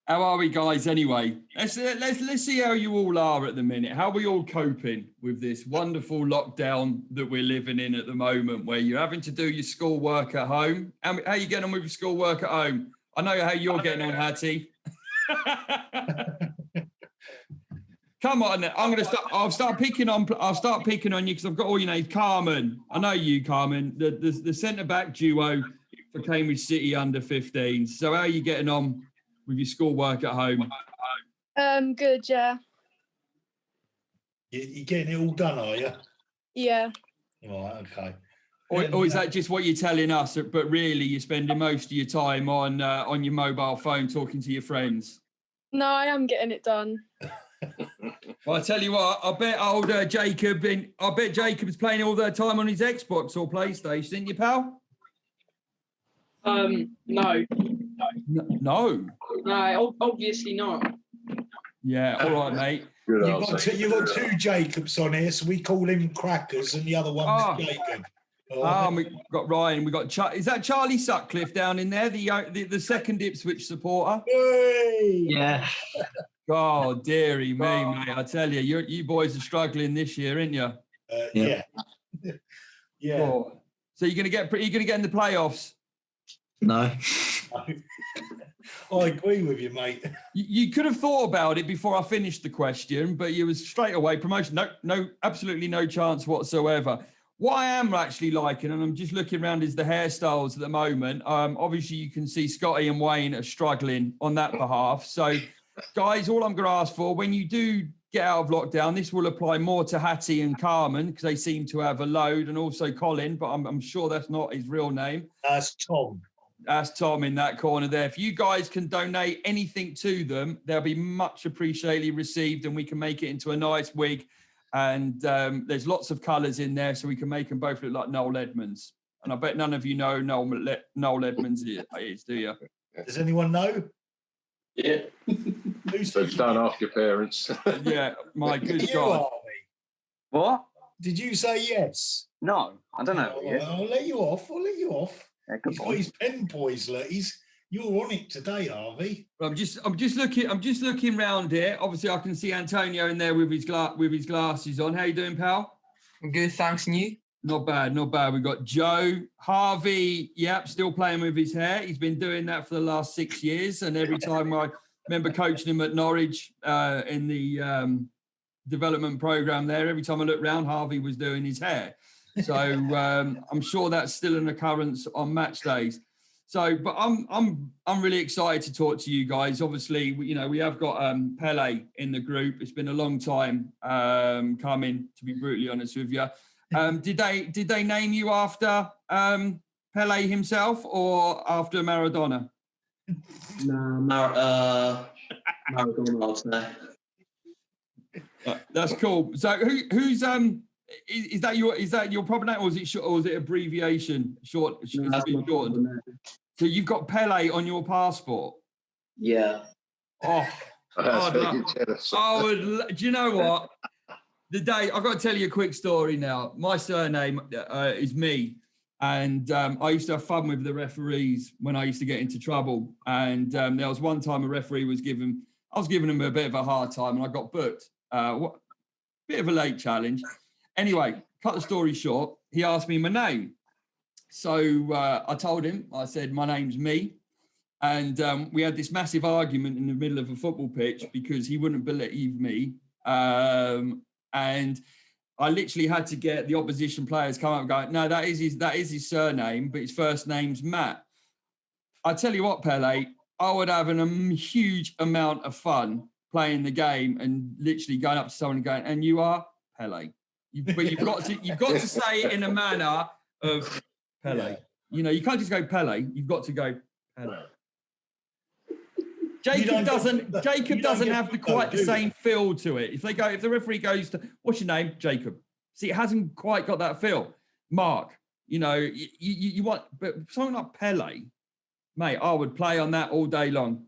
How are we, guys? Anyway, let's see how you all are at the minute. How are we all coping with this wonderful lockdown that we're living in at the moment, where you're having to do your schoolwork at home? How are you getting on with your schoolwork at home? I know how you're getting on, Hattie. Come on, I'm gonna start. I'll start picking on you because I've got all your names. Carmen, I know you, Carmen, the centre back duo for Cambridge City under 15s. So how are you getting on with your schoolwork at home? Good, yeah. You're getting it all done, are you? Yeah. Right, okay. Or is that just what you're telling us? But really, you're spending most of your time on your mobile phone talking to your friends? No, I am getting it done. Well, I tell you what, I bet Jacob's playing all the time on his Xbox or PlayStation, isn't you, pal? No. No. No, obviously not. Yeah, all right, mate. You've got two Jacobs on here, so we call him Crackers, and the other one's Jacob. We've got Ryan. We've got is that Charlie Sutcliffe down in there, the second Ipswich supporter? Hey! Yeah. God, dearie me, mate. I tell you, you boys are struggling this year, aren't you? Yeah. Yeah. Oh. So you're gonna get in the playoffs? No. I agree with you, mate. You could have thought about it before I finished the question, but you was straight away promotion. No, absolutely no chance whatsoever. What I am actually liking, and I'm just looking around, is the hairstyles at the moment. Obviously, you can see Scotty and Wayne are struggling on that behalf. So, guys, all I'm going to ask for, when you do get out of lockdown, this will apply more to Hattie and Carmen because they seem to have a load, and also Colin, but I'm sure that's not his real name. That's Tom. That's Tom in that corner there. If you guys can donate anything to them, they'll be much appreciated received, and we can make it into a nice wig. And there's lots of colours in there, so we can make them both look like Noel Edmonds. And I bet none of you know Noel Edmonds is, do you? Does anyone know? Yeah. So don't ask your parents. Yeah, my good God. What? Did you say yes? No, I don't know. I'll let you off. Yeah, good He's boy. got his pen poised. Look, you're on it today, Harvey. I'm just looking round here. Obviously, I can see Antonio in there with his glasses on. How you doing, pal? I'm good, thanks, and you? Not bad. We've got Joe, Harvey. Yep, still playing with his hair. He's been doing that for the last 6 years, and every time I remember coaching him at Norwich in the development program there. Every time I looked round, Harvey was doing his hair. So I'm sure that's still an occurrence on match days. So, but I'm really excited to talk to you guys. Obviously, we have got Pele in the group. It's been a long time coming, to be brutally honest with you. Did they name you after Pele himself or after Maradona? No, Maradona, I'd say. That's cool. So who's is that your proper name, or is it abbreviation? Short. So you've got Pele on your passport. Yeah. Oh, do you know what? The day I've got to tell you a quick story now. My surname is me, and I used to have fun with the referees when I used to get into trouble. And there was one time a referee I was giving him a bit of a hard time, and I got booked. Bit of a late challenge. Anyway, cut the story short, he asked me my name. So I told him, I said, my name's me. And we had this massive argument in the middle of a football pitch because he wouldn't believe me. And I literally had to get the opposition players come up and go, no, that is his surname, but his first name's Matt. I tell you what, Pele, I would have a huge amount of fun playing the game and literally going up to someone and going, and you are Pele. But you've got to say it in a manner of Pele. Yeah. You can't just go Pele. You've got to go Pele. Jacob doesn't have quite the same feel to it. If the referee goes to, what's your name? Jacob. See, it hasn't quite got that feel. Mark, you want, but something like Pele, mate, I would play on that all day long.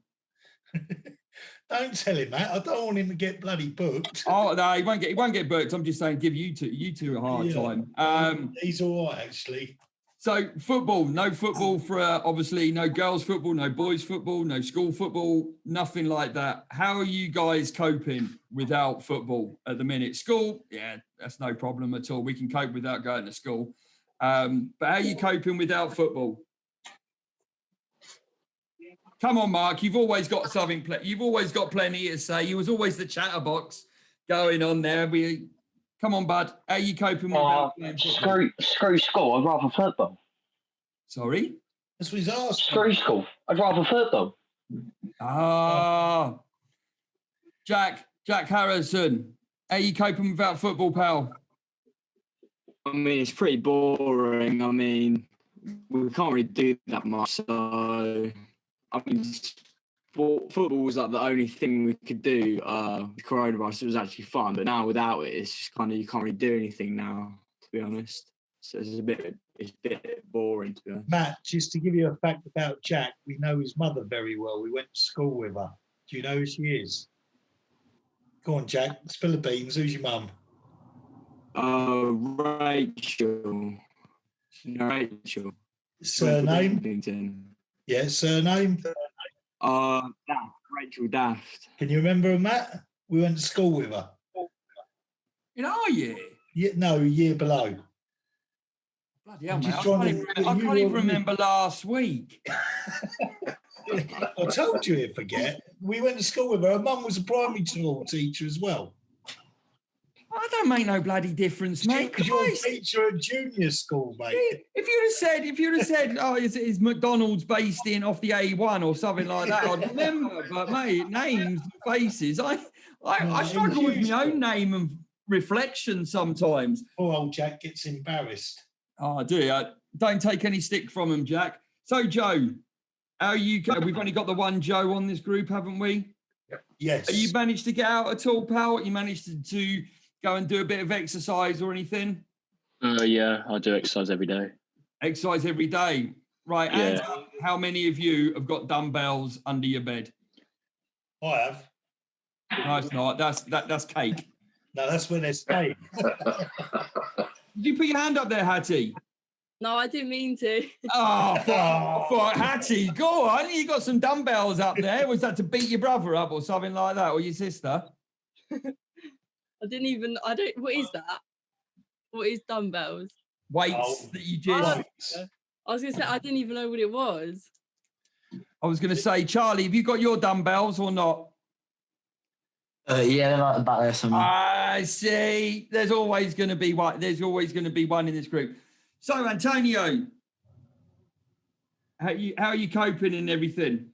Don't tell him that. I don't want him to get bloody booked. Oh no, he won't get booked. I'm just saying, give you two a hard time. He's all right, actually. So football, no football for obviously no girls football, no boys football, no school football, nothing like that. How are you guys coping without football at the minute? School, yeah, that's no problem at all. We can cope without going to school. But how are you coping without football? Come on, Mark. You've always got something. You've always got plenty to say. You was always the chatterbox going on there. Come on, bud. How are you coping without playing football? Screw school. I'd rather football. Sorry? That's what he's asked. Screw school. I'd rather football. Ah, Jack Harrison. How are you coping without football, pal? I mean, it's pretty boring. I mean, we can't really do that much. So, I mean, football was like the only thing we could do. The coronavirus, it was actually fun, but now without it, it's just kind of, you can't really do anything now, to be honest. So it's a bit boring, to be honest. Matt, just to give you a fact about Jack, we know his mother very well. We went to school with her. Do you know who she is? Go on, Jack. Spill the beans. Who's your mum? Rachel. No, Rachel. Surname? Yeah, surname? Daft. Rachel Daft. Can you remember her, Matt? We went to school with her. In our year? Yeah, no, year below. Bloody hell, mate. I can't even remember last week. I told you he'd forget. We went to school with her. Her mum was a primary school teacher as well. I don't make no bloody difference, mate. Because you're a teacher at junior school, mate. If you'd have said, oh, is McDonald's based in off the A1 or something like that, I'd remember. But mate, names, faces, I struggle with my own name and reflection sometimes. Poor old Jack gets embarrassed. Oh, I do. Don't take any stick from him, Jack. So, Joe, how are you? We've only got the one Joe on this group, haven't we? Yes. Have you managed to get out at all, pal? You managed to go and do a bit of exercise or anything? Yeah, I do exercise every day. Exercise every day. Right. Yeah. And how many of you have got dumbbells under your bed? I have. No, it's not. That's cake. No, that's where they're staying. Did you put your hand up there, Hattie? No, I didn't mean to. For Hattie, go on. You got some dumbbells up there. Was that to beat your brother up or something like that, or your sister? What is that? What is dumbbells? Weights that you just... I was going to say, I didn't even know what it was. I was going to say, Charlie, have you got your dumbbells or not? Yeah, they're like back there somewhere. I see. There's always going to be one. There's always going to be one in this group. So, Antonio, how are you coping and everything?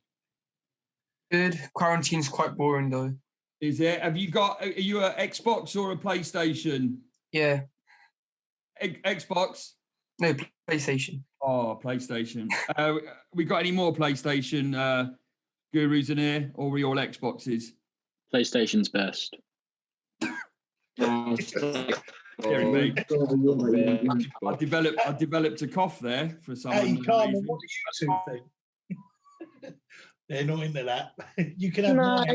Good. Quarantine's quite boring though. Is it? Are you an Xbox or a PlayStation? Yeah. Xbox? No, PlayStation. Oh, PlayStation. We got any more PlayStation gurus in here, or are we all Xboxes? PlayStation's best. Hearing me. I developed a cough there for some Hey, reason. Carmen, what do you two think? They're not into that. You can have No.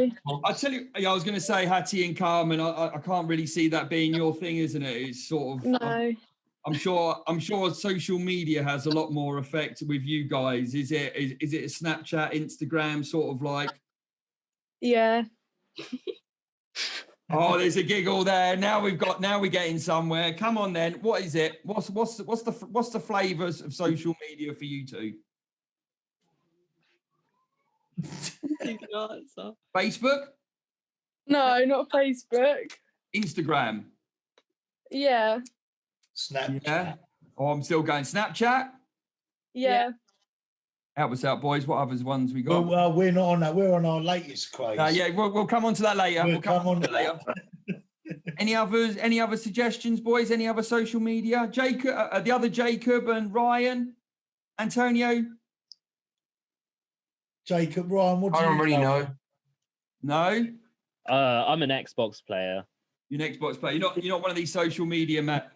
I tell you, I was going to say Hattie and Carmen. I can't really see that being your thing, isn't it? It's sort of. No. I'm sure social media has a lot more effect with you guys. Is it a Snapchat, Instagram sort of like? Yeah. Oh, there's a giggle there. Now we're getting somewhere. Come on then. What is it? What's the flavors of social media for you two? You can answer. Facebook? No, not Facebook. Instagram? Yeah. Snapchat. Yeah. Oh, I'm still going Snapchat. Yeah. Help us out, boys. What other ones we got? Well, we're not on that. We're on our latest craze. Yeah, we'll come on to that later. We'll come on to that later. Any other suggestions, boys? Any other social media? Jacob, the other Jacob and Ryan, Antonio. Jacob, Ryan, what do you I don't really know. No. I'm an Xbox player. You're an Xbox player. You're not one of these social media mad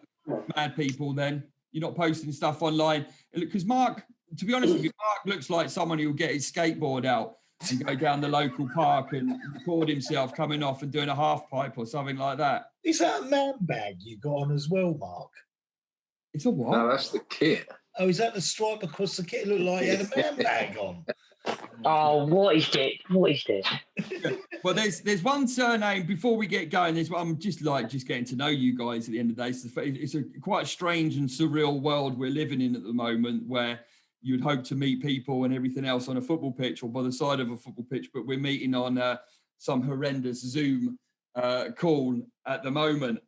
people. Then you're not posting stuff online because Mark. To be honest with you, Mark looks like someone who will get his skateboard out and go down the local park and record himself coming off and doing a half pipe or something like that. Is that a man bag you got on as well, Mark? It's a what? No, that's the kit. Oh, is that the stripe across the kit? It looked like he had a man bag on. Oh, what is this? What is this? Well, there's one surname before we get going. I'm just getting to know you guys at the end of the day. So it's a quite strange and surreal world we're living in at the moment, where you'd hope to meet people and everything else on a football pitch or by the side of a football pitch, but we're meeting on some horrendous Zoom call at the moment.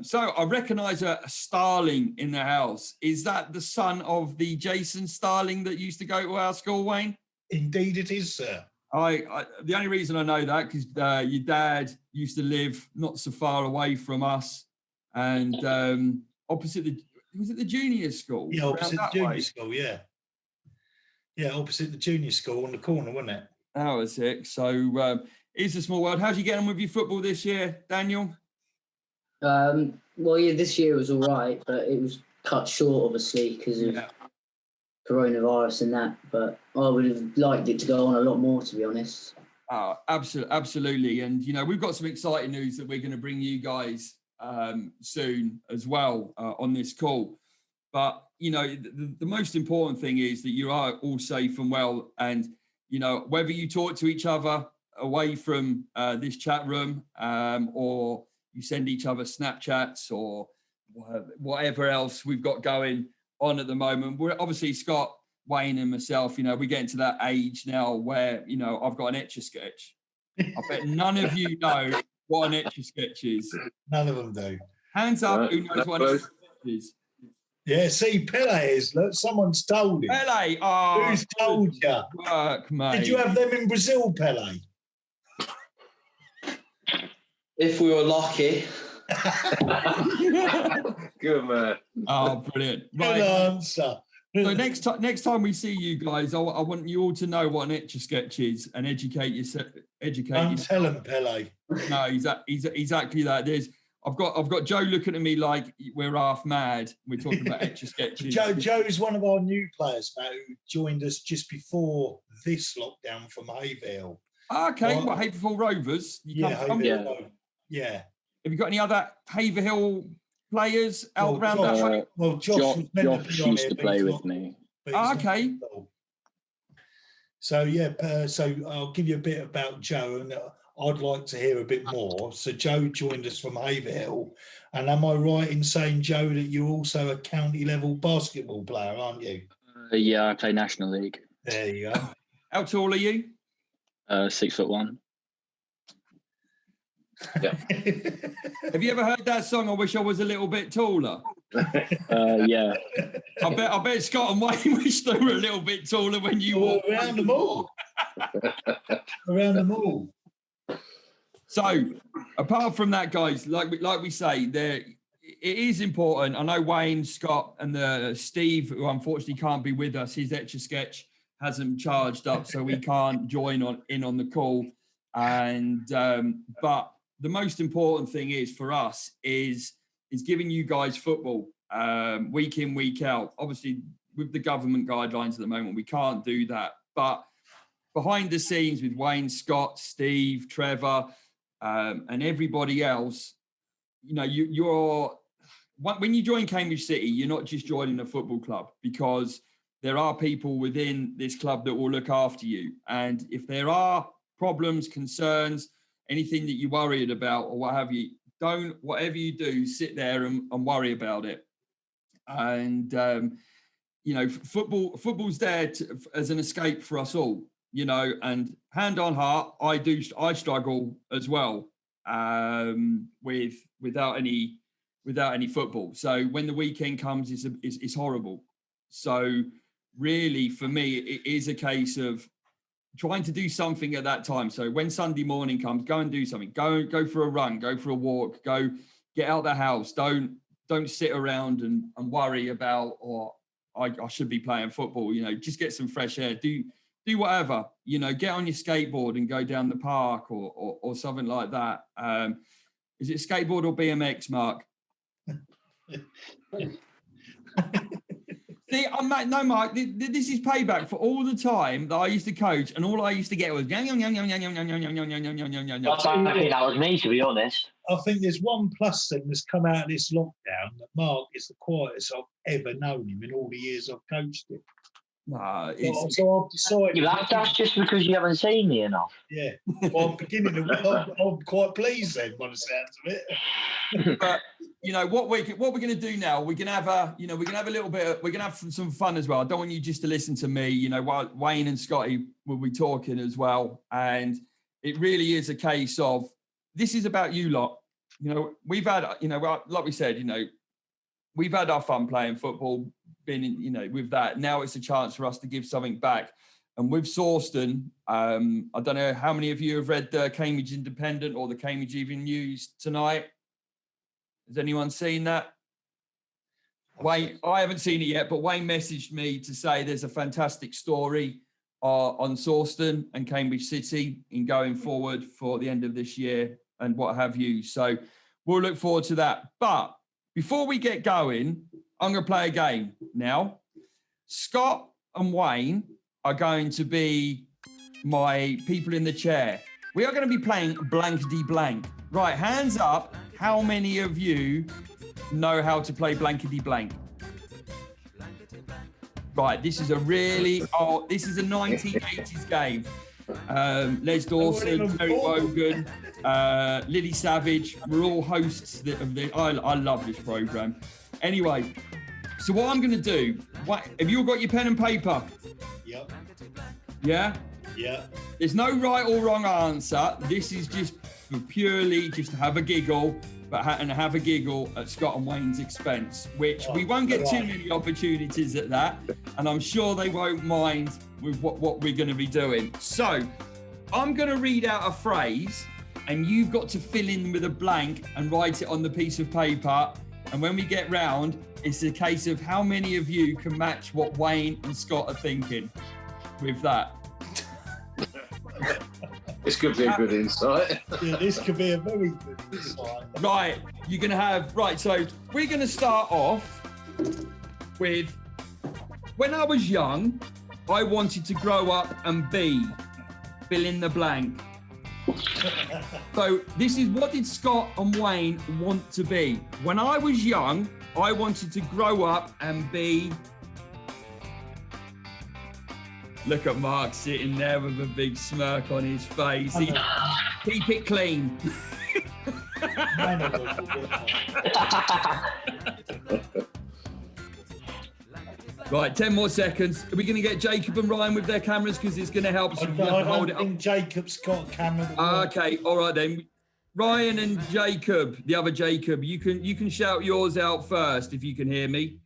So I recognise a Starling in the house. Is that the son of the Jason Starling that used to go to our school, Wayne? Indeed it is, sir. The only reason I know that because your dad used to live not so far away from us, and opposite the junior school? Yeah, opposite the junior school. Yeah, opposite the junior school on the corner, wasn't it? That was it. So it's a small world. How'd you get on with your football this year, Daniel? Well, yeah, this year was all right, but it was cut short, obviously, because of coronavirus and that. But I would have liked it to go on a lot more, to be honest. Oh, absolutely. And, we've got some exciting news that we're going to bring you guys soon as well on this call. But, the most important thing is that you are all safe and well. And, whether you talk to each other away from this chat room or you send each other Snapchats or whatever else we've got going on at the moment. We're obviously Scott, Wayne and myself, we're getting to that age now where, I've got an Etch-a-Sketch. I bet none of you know what an Etch-a-Sketch is. None of them do. Hands up, who knows what an Etch-a-Sketch is? Yeah, see, Pele is. Look, someone's told him. Pele, oh. Who's told you? Work, mate. Did you have them in Brazil, Pele? If we were lucky. Good man. Oh, brilliant. Right. Good answer. So next time we see you guys, I want you all to know what an Etch-a-Sketch is and educate yourself. Don't tell him, Pele. No, he's exactly that. I've got Joe looking at me like we're half mad. We're talking about Etch-a-Sketches. Joe's one of our new players, Matt, who joined us just before this lockdown from Haverhill. Okay, what Haverhill Rovers? Yeah. Have you got any other Haverhill players out around that way? Well, Josh used to play with me. Okay. So so I'll give you a bit about Joe, and I'd like to hear a bit more. So Joe joined us from Haverhill, and am I right in saying, Joe, that you're also a county level basketball player, aren't you? Yeah, I play National League. There you go. How tall are you? 6'1". Yeah. Have you ever heard that song? I wish I was a little bit taller. Yeah. I bet Scott and Wayne wish they were a little bit taller when you walk around them all. Around them all. So, apart from that, guys, like we say, it is important. I know Wayne, Scott, and Steve, who unfortunately can't be with us, his Etch-a-Sketch hasn't charged up, so we can't join in on the call. And but the most important thing is for us is giving you guys football week in, week out. Obviously, with the government guidelines at the moment, we can't do that. But behind the scenes with Wayne, Scott, Steve, Trevor, and everybody else, you're when you join Cambridge City, you're not just joining a football club, because there are people within this club that will look after you. And if there are problems, concerns, anything that you're worried about or what have you, don't, whatever you do, sit there and worry about it. And, football's there as an escape for us all, and hand on heart, I struggle as well without any football. So when the weekend comes, it's horrible. So really, for me, it is a case of trying to do something at that time. So when Sunday morning comes, go and do something. Go for a run, go for a walk, go get out the house. Don't sit around and worry about, I should be playing football. Just get some fresh air. Do whatever. Get on your skateboard and go down the park or something like that. Is it skateboard or BMX, Mark? See, no, Mark. This is payback for all the time that I used to coach, and all I used to get was I don't think that was me, to be honest. I think there's one plus thing that's come out of this lockdown that Mark is the quietest I've ever known him in all the years I've coached him. Nah, so I've decided. Yeah, that's just because you haven't seen me enough. Yeah, well, I'm beginning to. I'm quite pleased then, by the sounds of it. But you know what we're going to do now. We're going to have a little bit. We're going to have some fun as well. I don't want you just to listen to me. You know, while Wayne and Scotty will be talking as well, and it really is a case of this is about you lot. You know, we've had. You know, like we said, you know, we've had our fun playing football. Been in, you know, with that. Now it's a chance for us to give something back. And with Sawston, I don't know how many of you have read the Cambridge Independent or the Cambridge Evening News tonight. Has anyone seen that? Wayne, I haven't seen it yet, but Wayne messaged me to say there's a fantastic story on Sawston and Cambridge City in going forward for the end of this year and what have you. So we'll look forward to that. But before we get going, I'm going to play a game now. Scott and Wayne are going to be my people in the chair. We are going to be playing blankety blank. Right, hands up. How many of you know how to play blankety blank? Right, this is a really this is a 1980s game. Les Dawson, Terry Wogan, Lily Savage, we're all hosts of the. I love this program. Anyway, so what I'm going to do, have you all got your pen and paper? Yep. Yeah? Yeah. There's no right or wrong answer. This is just purely just to have a giggle, and have a giggle at Scott and Wayne's expense, which we won't get too many opportunities at that, and I'm sure they won't mind with what we're going to be doing. So I'm going to read out a phrase, and you've got to fill in with a blank and write it on the piece of paper. And when we get round, it's a case of how many of you can match what Wayne and Scott are thinking with that. This could be a good insight. Yeah, this could be a very good insight. Right, you're going to have... Right, so we're going to start off with... When I was young, I wanted to grow up and be... Fill in the blank. So this is what did Scott and Wayne want to be? When I was young, I wanted to grow up and be... Look at Mark sitting there with a big smirk on his face. Keep it clean. Right, 10 more seconds. Are we going to get Jacob and Ryan with their cameras because it's going to help us hold it up? Jacob's got a camera. Okay, all right then. Ryan and Jacob, the other Jacob, you can shout yours out first if you can hear me.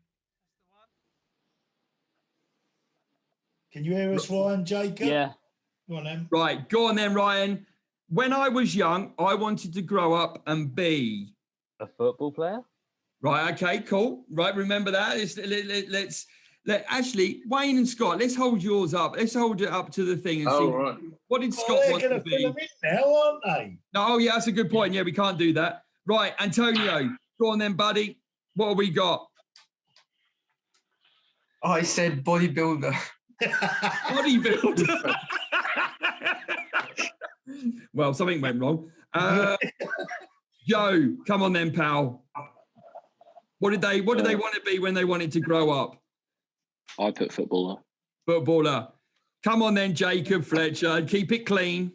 Can you hear us, Ryan, Jacob? Yeah. Go on then. Right, go on then, Ryan. When I was young, I wanted to grow up and be a football player. Right. Okay. Cool. Right. Remember that. Let's actually, Wayne and Scott. Let's hold yours up. Let's hold it up to the thing and see. Right. What did Scott want to be? They're going to fill them in now, aren't they? No. Oh, yeah. That's a good point. Yeah, we can't do that. Right, Antonio. Go on then, buddy. What have we got? I said bodybuilder. Bodybuilder. Well, something went wrong. Joe, come on then, pal. What did they want to be when they wanted to grow up? I put footballer. Footballer. Come on then, Jacob Fletcher. Keep it clean.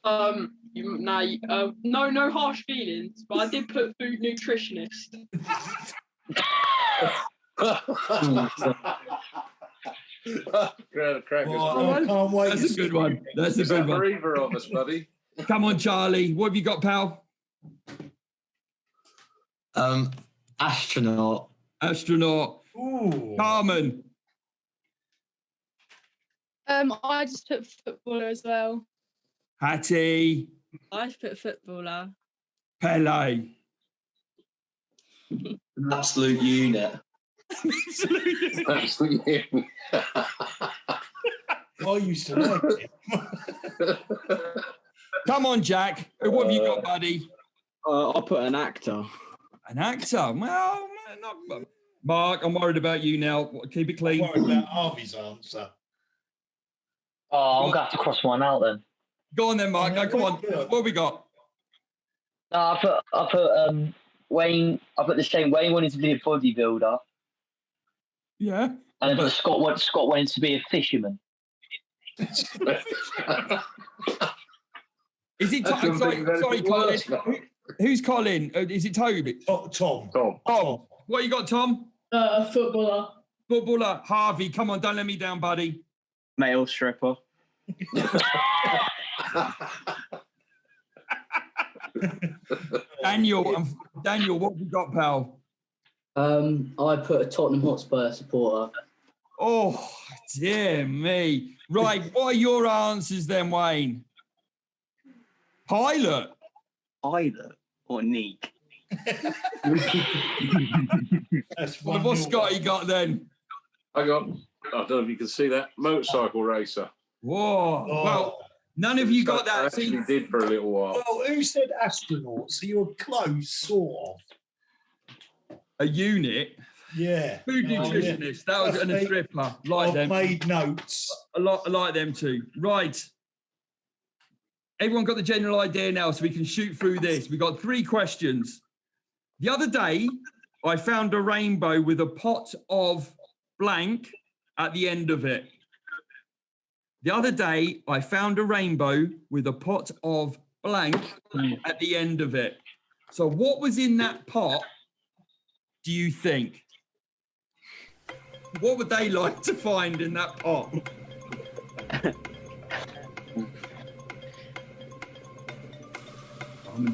No harsh feelings, but I did put food nutritionist. I can't wait. That's a good one. That's a good one. For either of us, buddy. Come on, Charlie. What have you got, pal? Astronaut. Ooh. Carmen. I just put footballer as well. Hattie. I just put footballer. Pele. Absolute unit. Absolute unit. I used to like it. Come on, Jack. What have you got, buddy? I'll put an actor. An actor? Well, Mark, I'm worried about you now. Keep it I'm clean. worried about Harvey's answer. Oh, I'm going to have to cross one out then. Go on then, Mark. Go, come on. What have we got? No, I put Wayne. I put the same. Wayne wanted to be a bodybuilder, Yeah. and then Scott wanted to be a fisherman. Is it sorry, Colin? Who's Colin? Is it Toby? Tom. Oh, what you got, Tom? Footballer. Footballer. Harvey, come on, don't let me down, buddy. Male stripper. Daniel, what have you got, pal? I put a Tottenham Hotspur supporter. Oh, dear me. Right, what are your answers then, Wayne? Pilot or Neek? What's Scotty got then? I don't know if you can see that, motorcycle racer. Whoa. Oh. Well, none of you got I that. actually did for a little while. Well, who said astronaut? So you're close, sort of. A unit. Yeah. Food nutritionist. That was and a stripper. Like I've them. made notes. I like them too. Right. Everyone got the general idea now, so we can shoot through this. We got 3 questions. The other day, I found a rainbow with a pot of blank at the end of it. The other day, I found a rainbow with a pot of blank at the end of it. So what was in that pot, do you think? What would they like to find in that pot?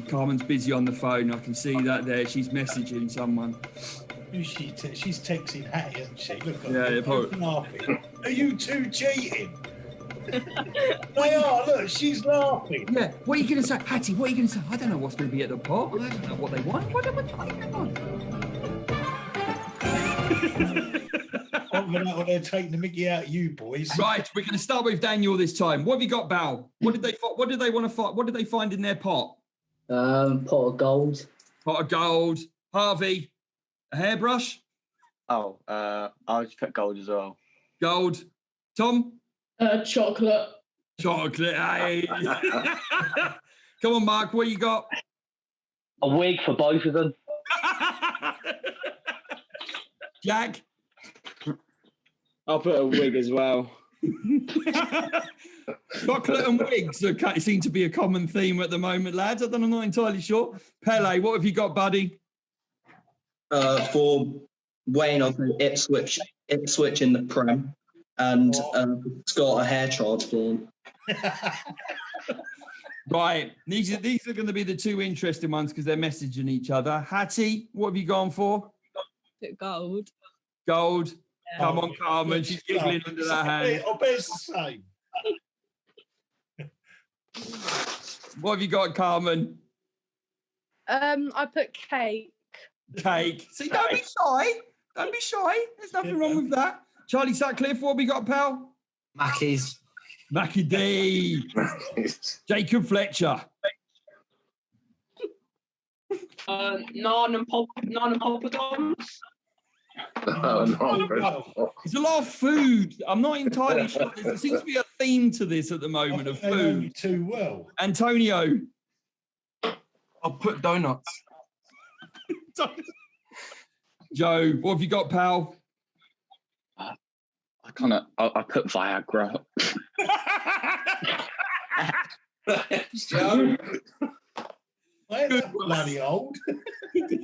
Carmen's busy on the phone. I can see that there. She's messaging someone. Who's she? She's texting Hattie, isn't she? Look at Yeah, her. Both laughing. Are you two cheating? They are. Look, she's laughing. Yeah. What are you going to say? Hattie, what are you going to say? I don't know what's going to be at the pot. I don't know what they want. What are they want? I'm going to they're taking the mickey out of you boys. Right. We're going to start with Daniel this time. What have you got, Bal? What did they want to find? What did they find in their pot? Pot of gold. Pot of gold. Harvey, a hairbrush? Oh, I'll just put gold as well. Gold. Tom? Chocolate. Chocolate, hey. Come on, Mark, what you got? A wig for both of them. Jack? I'll put a wig as well. Chocolate and wigs seem to be a common theme at the moment, lads. I'm not entirely sure. Pele, what have you got, buddy? For Wayne, I've been Ipswich in the Prem, and Scott a hair transplant. Right, these are going to be the 2 interesting ones because they're messaging each other. Hattie, what have you gone for? Gold. Gold. Yeah. Come on, Carmen. She's giggling under that hand. I bet it's the same. What have you got, Carmen? I put cake. Cake. See, don't be shy. Don't be shy. There's nothing wrong with that. Charlie Sutcliffe, what have we got, pal? Mackies. Mackie D. Jacob Fletcher. Naan and poppadoms. There's a lot of food. I'm not entirely sure. There seems to be a theme to this at the moment of They know you food. too well. Antonio. I'll put donuts. Joe, what have you got, pal? I put Viagra. Joe. Well, bloody old. Good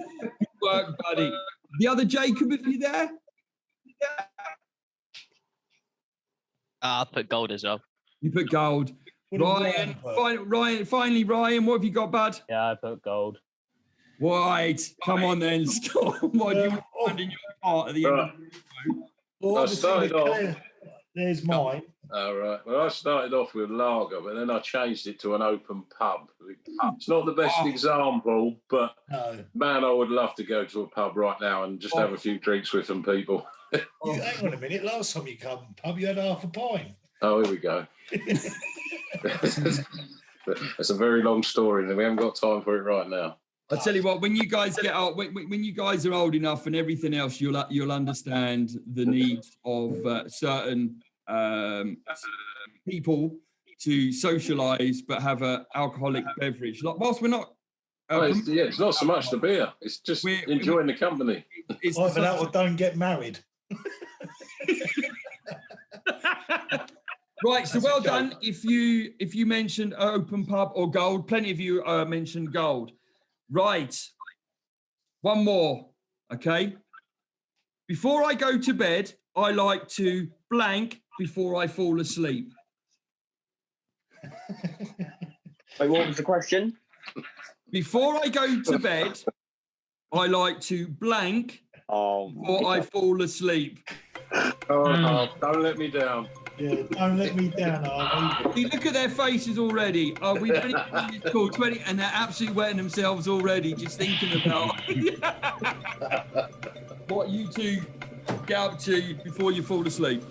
work, buddy. The other Jacob, if you're there? I'll put gold as well. You put gold. Ryan, finally, Ryan, what have you got, bud? Yeah, I put gold. Right, come on then, Scott. What do you find in your part at the end? Well, I started off. There's mine. All right. Well, I started off with lager, but then I changed it to an open pub. It's not the best example, but man, I would love to go to a pub right now and just have a few drinks with some people. Hang on a minute. Last time you come pub, you had half a pint. Oh, here we go. It's a very long story, and we haven't got time for it right now. I tell you what, when you guys get out, when you guys are old enough and everything else, you'll understand the needs of certain people to socialise but have an alcoholic beverage. Like, whilst we're not, it's not so much the beer; it's just enjoying the company. It's Either that or don't get married. Right, so well done. If you mentioned open pub or gold, plenty of you mentioned gold. Right, one more, okay? Before I go to bed, I like to blank before I fall asleep. Wait, what was the question? Before I go to bed, I like to blank before I fall asleep. Oh, don't let me down. Yeah, don't let me down, Harvey. You look at their faces already. Oh, we've only been this call 20, and they're absolutely wetting themselves already just thinking about what you two get up to before you fall asleep.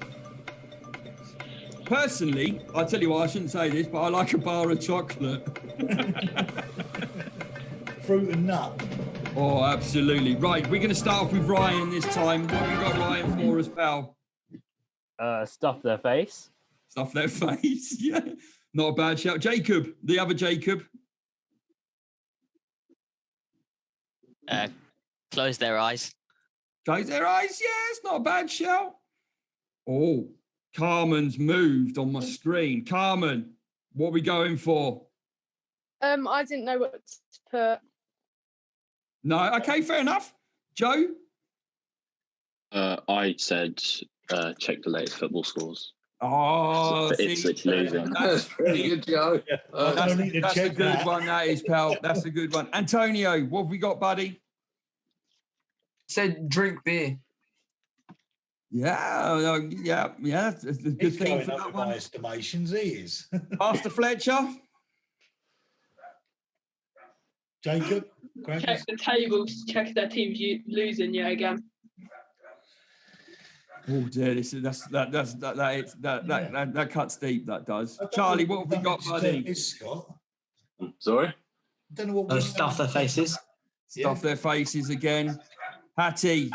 Personally, I'll tell you what, I shouldn't say this, but I like a bar of chocolate. Fruit and nut. Oh, absolutely. Right, we're going to start off with Ryan this time. What have you got, Ryan, for us, pal? Stuff their face. Stuff their face, yeah. Not a bad shout. Jacob, the other Jacob. Close their eyes. Close their eyes, yeah, it's not a bad shout. Oh, Carmen's moved on my screen. Carmen, what are we going for? I didn't know what to put. No, okay, fair enough. Joe? I said check the latest football scores. Oh, for Ipswich losing. That's pretty good, Joe. That's a good one, that is, pal. That's a good one. Antonio, what have we got, buddy? Said drink beer. Yeah, that's a good He's thing going for up that with one. my estimations, he is. Master Fletcher? Jacob? Check the tables, check if their team's losing yet again. Oh dear, that cuts deep. That does. Charlie, what have we got, buddy? Scott. Sorry. Don't know what. Stuff their faces. Stuff their faces again. Hattie.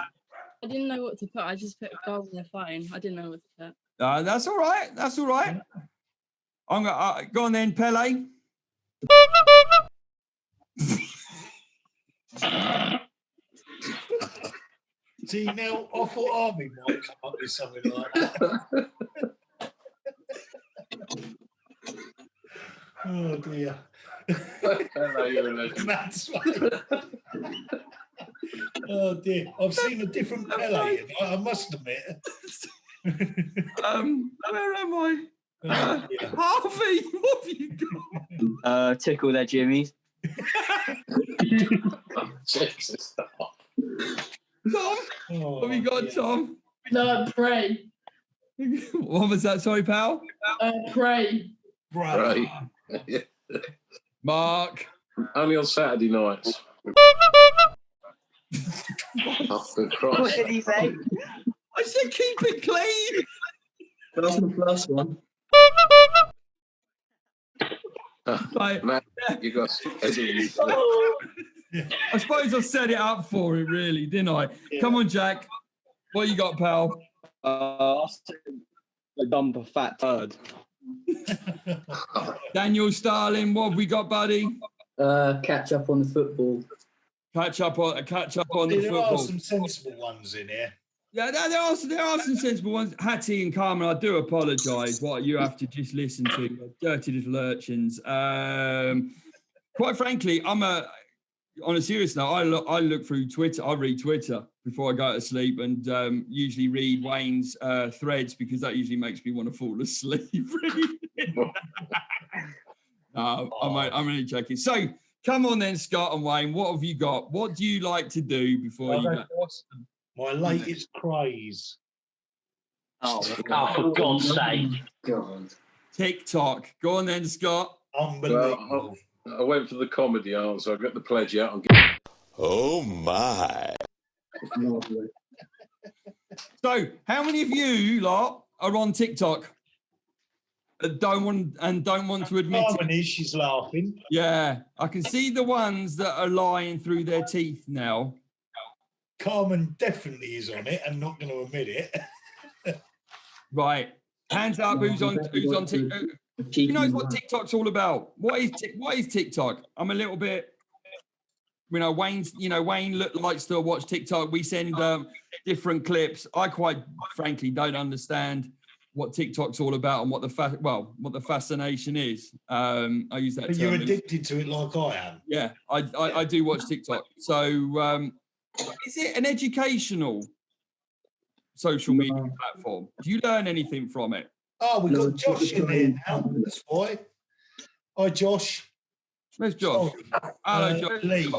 I didn't know what to put. I just put gold. They're fine. I didn't know what to put. That's all right. That's all right. I'm gonna go on then, Pele. See, now I thought Army might come up with something like that. Oh dear. That's right. Oh dear. I've seen a different Pele, I must admit. Where am I? Harvey, what have you got? Tickle their jimmies. Jesus. Tom, what have you got, Tom? Pray. What was that? Sorry, pal? Pray. Right. Mark. Only on Saturday nights. Oh, good Christ. What did he say? I said keep it clean. That's the first one. Right. Man, you got I suppose I set it up for him, really, didn't I? Yeah. Come on, Jack. What you got, pal? I said a dump of fat turd. Daniel Starling, what have we got, buddy? Catch up on the football. Catch up on the football. There are some sensible ones in here. Yeah, there are some sensible ones. Hattie and Carmen, I do apologise. What you have to just listen to, dirty little urchins. Quite frankly, on a serious note, I look through Twitter. I read Twitter before I go to sleep, and usually read Wayne's threads because that usually makes me want to fall asleep. I'm really joking. So come on then, Scott and Wayne. What have you got? What do you like to do before you go? My latest craze. Oh, for God's sake. God. TikTok. Go on then, Scott. Unbelievable. I went for the comedy answer. I got the pledge out. Oh my. So, how many of you lot are on TikTok? don't want to admit it. She's laughing. Yeah, I can see the ones that are lying through their teeth now. Carmen definitely is on it and not going to admit it. Right, hands up. Who's on TikTok? Who knows what TikTok's all about? What is TikTok? I'm a little bit. Wayne likes to watch TikTok. We send different clips. I quite frankly don't understand what TikTok's all about and what the fascination is. I use that. But you're addicted to it like I am. Yeah, I do watch TikTok. So is it an educational social media platform? Do you learn anything from it? Oh, we've got Josh in there now. That's why. Hi, Josh. Where's Josh? Hello, Josh. Lee.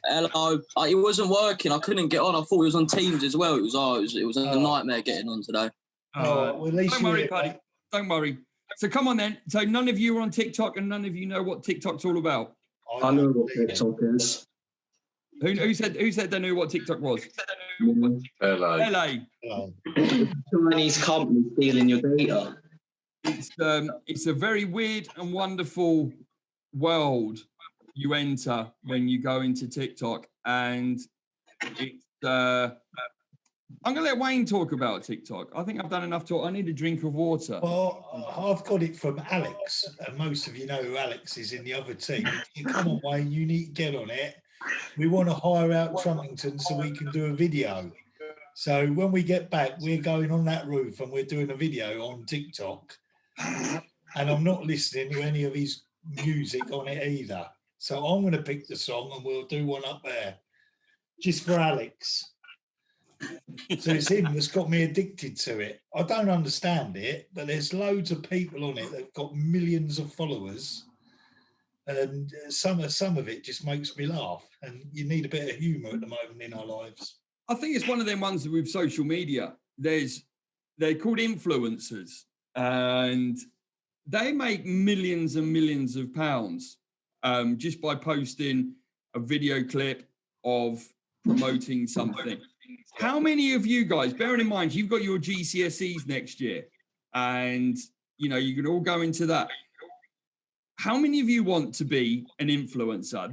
Hello. It wasn't working. I couldn't get on. I thought it was on Teams as well. It was a nightmare getting on today. Well, at least don't worry, buddy. Don't worry. So come on then. So none of you are on TikTok, and none of you know what TikTok's all about. I know what TikTok is. Who said they knew what TikTok was? LA. Chinese company stealing your data. It's a very weird and wonderful world you enter when you go into TikTok, and it's. I'm going to let Wayne talk about TikTok. I think I've done enough talk. I need a drink of water. Well, I've got it from Alex, and most of you know who Alex is in the other team. Come on, Wayne, you need to get on it. We want to hire out Trumpington so we can do a video. So when we get back, we're going on that roof and we're doing a video on TikTok. And I'm not listening to any of his music on it either. So I'm going to pick the song and we'll do one up there just for Alex. So it's him that's got me addicted to it. I don't understand it, but there's loads of people on it that've got millions of followers, and some of it just makes me laugh. And you need a bit of humour at the moment in our lives. I think it's one of them ones with social media. They're called influencers, and they make millions and millions of pounds just by posting a video clip of promoting something. How many of you guys, bearing in mind you've got your GCSEs next year, and you can all go into that. How many of you want to be an influencer?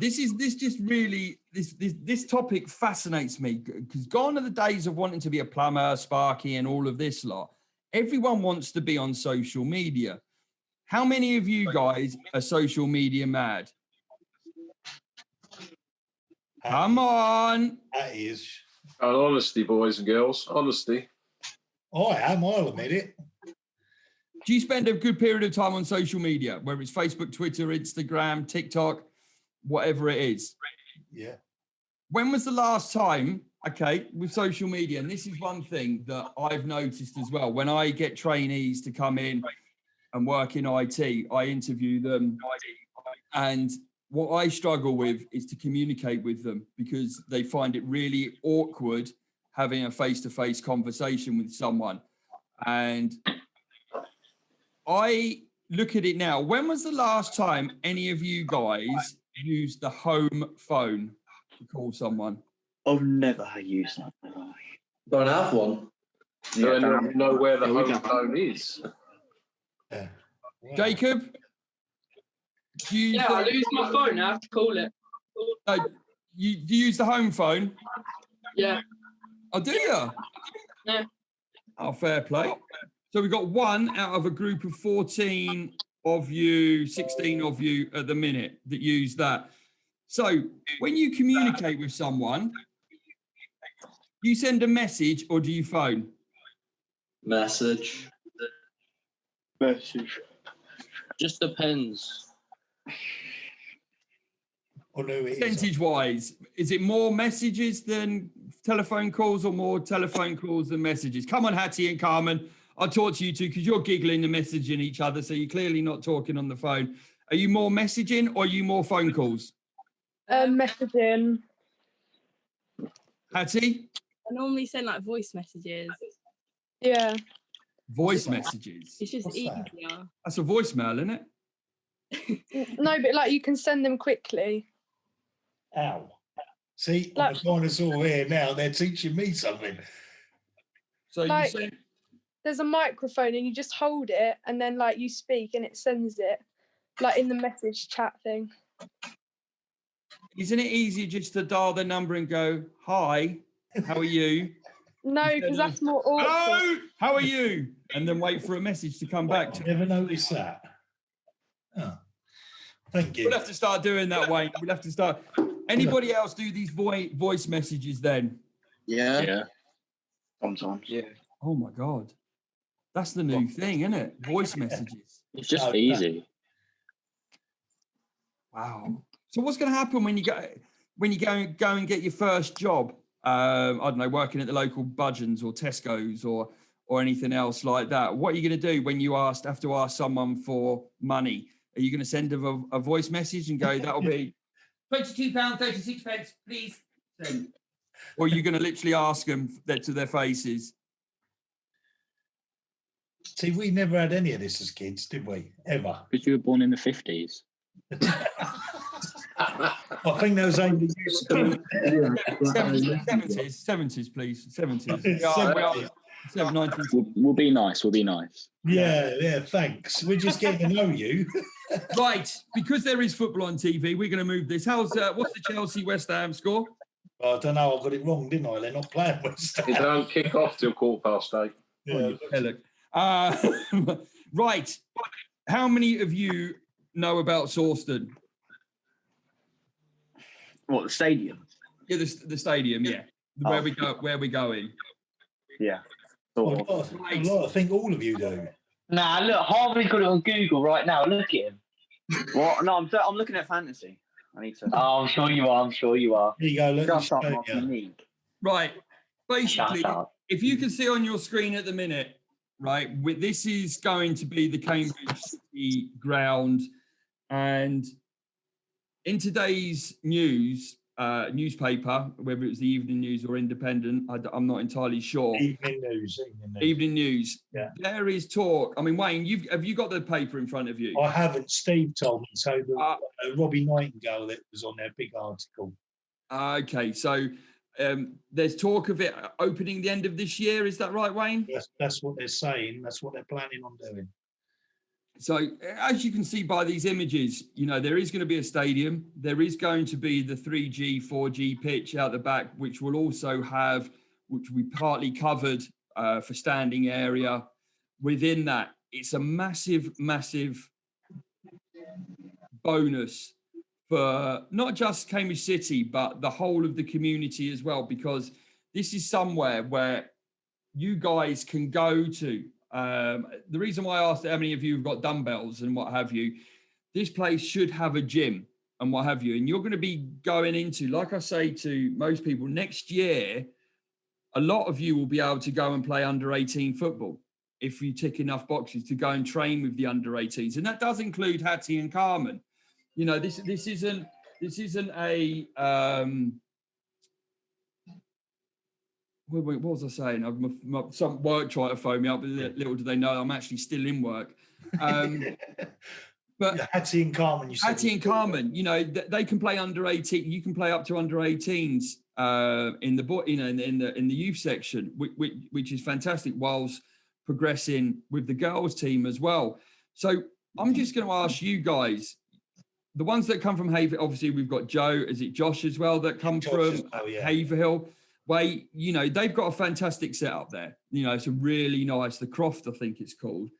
This topic fascinates me, because gone are the days of wanting to be a plumber, Sparky, and all of this lot. Everyone wants to be on social media. How many of you guys are social media mad? Come on. That is. Honesty, boys and girls. Honesty. I am, I'll admit it. Do you spend a good period of time on social media, whether it's Facebook, Twitter, Instagram, TikTok, whatever it is? Yeah. When was the last time, with social media, and this is one thing that I've noticed as well, when I get trainees to come in and work in IT, I interview them, and what I struggle with is to communicate with them, because they find it really awkward having a face-to-face conversation with someone. And I look at it now. When was the last time any of you guys used the home phone to call someone? I've never used that. Don't have one. I don't know where the home phone is. Yeah. Jacob? I lose my phone. I have to call it. No, do you use the home phone? Yeah. Oh, do you? Yeah. Oh, fair play. So we've got one out of a group of 14 of you, 16 of you at the minute that use that. So when you communicate with someone, do you send a message or do you phone? Message. Just depends. Percentage-wise, is it more messages than telephone calls, or more telephone calls than messages? Come on, Hattie and Carmen. I'll talk to you two, because you're giggling and messaging each other, so you're clearly not talking on the phone. Are you more messaging or are you more phone calls? Messaging. Hattie? I normally send like voice messages. Yeah. Voice messages? It's just easier. That's a voicemail, isn't it? No, but like you can send them quickly. Ow. See, on the dinosaur here now, they're teaching me something. So like, there's a microphone and you just hold it and then like you speak and it sends it like in the message chat thing. Isn't it easier just to dial the number and go, "Hi, how are you?" No, because that's more awkward. "Hello, how are you?" And then wait for a message to come back. Never noticed that. Oh, thank you. We'll have to start doing that, Wayne. We'll have to start. Anybody else do these voice messages then? Yeah. Sometimes. Yeah. Oh my God. That's the new thing, isn't it? Voice messages. It's just easy. Wow. So what's going to happen when you go and get your first job? I don't know, working at the local Budgeons or Tesco's or anything else like that. What are you going to do when you have to ask someone for money? Are you going to send them a voice message and go, "That'll be £22.36, please send"? Or are you going to literally ask them to their faces? See, we never had any of this as kids, did we? Ever. Because you were born in the 50s. I think those only used to 70s, please. 70s. We are 19. We'll be nice. We'll be nice. Yeah, thanks. We're just getting to know you. Right, because there is football on TV, we're going to move this. What's the Chelsea West Ham score? I don't know. I got it wrong, didn't I? They're not playing West Ham. They don't kick off till 8:15. Yeah. Look. Right. How many of you know about Sawston? What, the stadium? Yeah, the stadium. Yeah, where we're going. Yeah. I think all of you do. Nah, look, Harvey's got it on Google right now. Look at him. What? No, I'm looking at fantasy. I need to. Oh, I'm sure you are. I'm sure you are. Here you go. Look, Shut up, Mark. Right. Basically, Shut up. if you can see on your screen at the minute, right, this is going to be the Cambridge City ground, and in today's newspaper, whether it was the Evening News or Independent, I'm not entirely sure. Evening News. Yeah. There is talk. I mean, Wayne, have you got the paper in front of you? I haven't. Steve told me. So Robbie Nightingale that was on their big article. Okay, so there's talk of it opening the end of this year. Is that right, Wayne? That's what they're saying. That's what they're planning on doing. So as you can see by these images, there is going to be a stadium. There is going to be the 3G, 4G pitch out the back, which will also have, which we partly covered for standing area. Within that, it's a massive, massive bonus for not just Cambridge City, but the whole of the community as well, because this is somewhere where you guys can go to. The reason why I asked how many of you have got dumbbells and what have you, this place should have a gym and what have you. And you're going to be going into, like I say to most people, next year, a lot of you will be able to go and play under 18 football if you tick enough boxes to go and train with the under 18s. And that does include Hattie and Carmen. This isn't a what was I saying? Some work trying to phone me up, but little do they know I'm actually still in work. But Hattie and Carmen, they can play under 18. You can play up to under 18s in the youth section, which is fantastic, whilst progressing with the girls team as well. So I'm just going to ask you guys, the ones that come from Haverhill. Obviously, we've got Josh as well that come from Haverhill. They've got a fantastic setup there. It's a really nice, the Croft, I think it's called.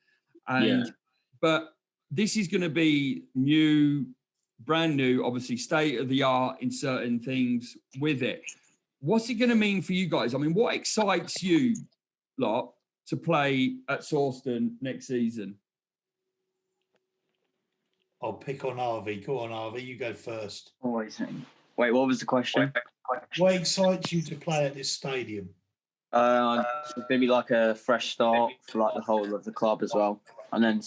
But this is going to be brand new, obviously state of the art in certain things with it. What's it going to mean for you guys? I mean, what excites you lot to play at Sawston next season? I'll pick on Harvey. Go on, Harvey. You go first. Wait, what was the question? What excites you to play at this stadium? Maybe like a fresh start for like the whole of the club as well, and then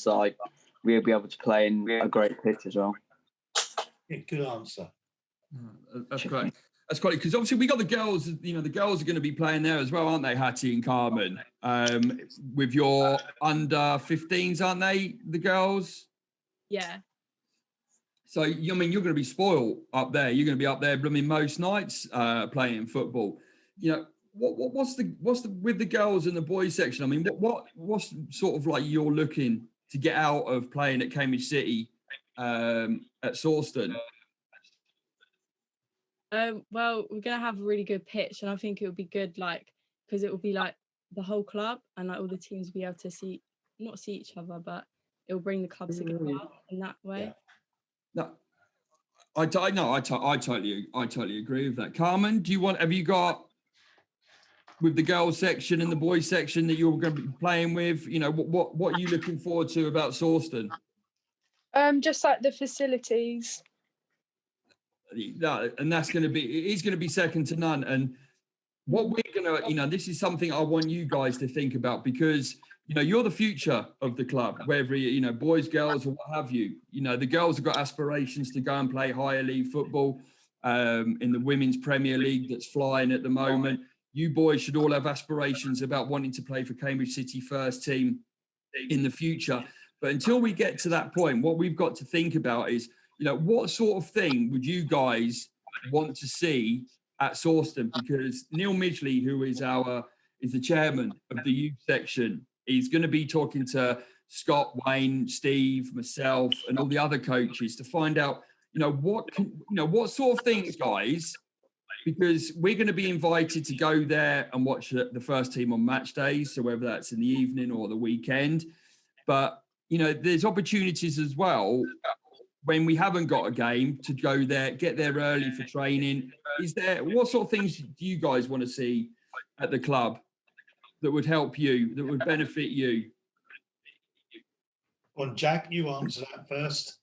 we'll be able to play in a great pitch as well. Yeah, good answer. That's great. That's great because obviously we got the girls. The girls are going to be playing there as well, aren't they, Hattie and Carmen? With your under 15s, aren't they? The girls. Yeah. So, you're going to be spoiled up there. You're going to be up there blooming most nights playing football. what's the with the girls and the boys section? I mean, what's sort of like you're looking to get out of playing at Cambridge City at Sawston? Well, we're gonna have a really good pitch, and I think it would be good, like, because it will be like the whole club, and like all the teams will be able to not see each other, but it will bring the club together in that way. No, I totally agree with that. Carmen, have you got with the girls section and the boys section that you're going to be playing with? You know, what are you looking forward to about Sawston? Just like the facilities. And that's going to be, it is going to be second to none. And what we're going to, you know, this is something I want you guys to think about, because, you know, you're the future of the club, whether, you know, boys, girls, or what have you. You know, the girls have got aspirations to go and play higher league football in the Women's Premier League that's flying at the moment. You boys should all have aspirations about wanting to play for Cambridge City first team in the future. But until we get to that point, what we've got to think about is, you know, what sort of thing would you guys want to see at Sawston? Because Neil Midgley, who is the chairman of the youth section, he's going to be talking to Scott, Wayne, Steve, myself, and all the other coaches to find out, you know, what sort of things, guys, because we're going to be invited to go there and watch the first team on match days. So whether that's in the evening or the weekend, but, you know, there's opportunities as well when we haven't got a game to go there, get there early for training. What sort of things do you guys want to see at the club that would help you, that would benefit you? Well, Jack, you answer that first.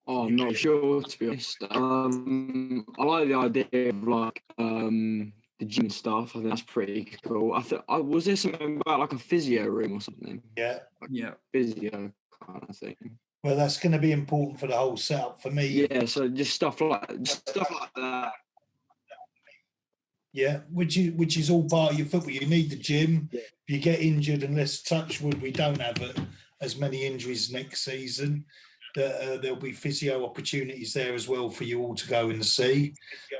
Oh, I'm not sure, to be honest. I like the idea of like the gym stuff. I think that's pretty cool. Was there something about like a physio room or something? Yeah. Yeah. Physio kind of thing. Well, that's going to be important for the whole setup for me. Yeah, so just stuff like that. Yeah, which is all part of your football. You need the gym. Yeah. If you get injured, unless touch wood, we don't have as many injuries next season. There'll be physio opportunities there as well for you all to go and see.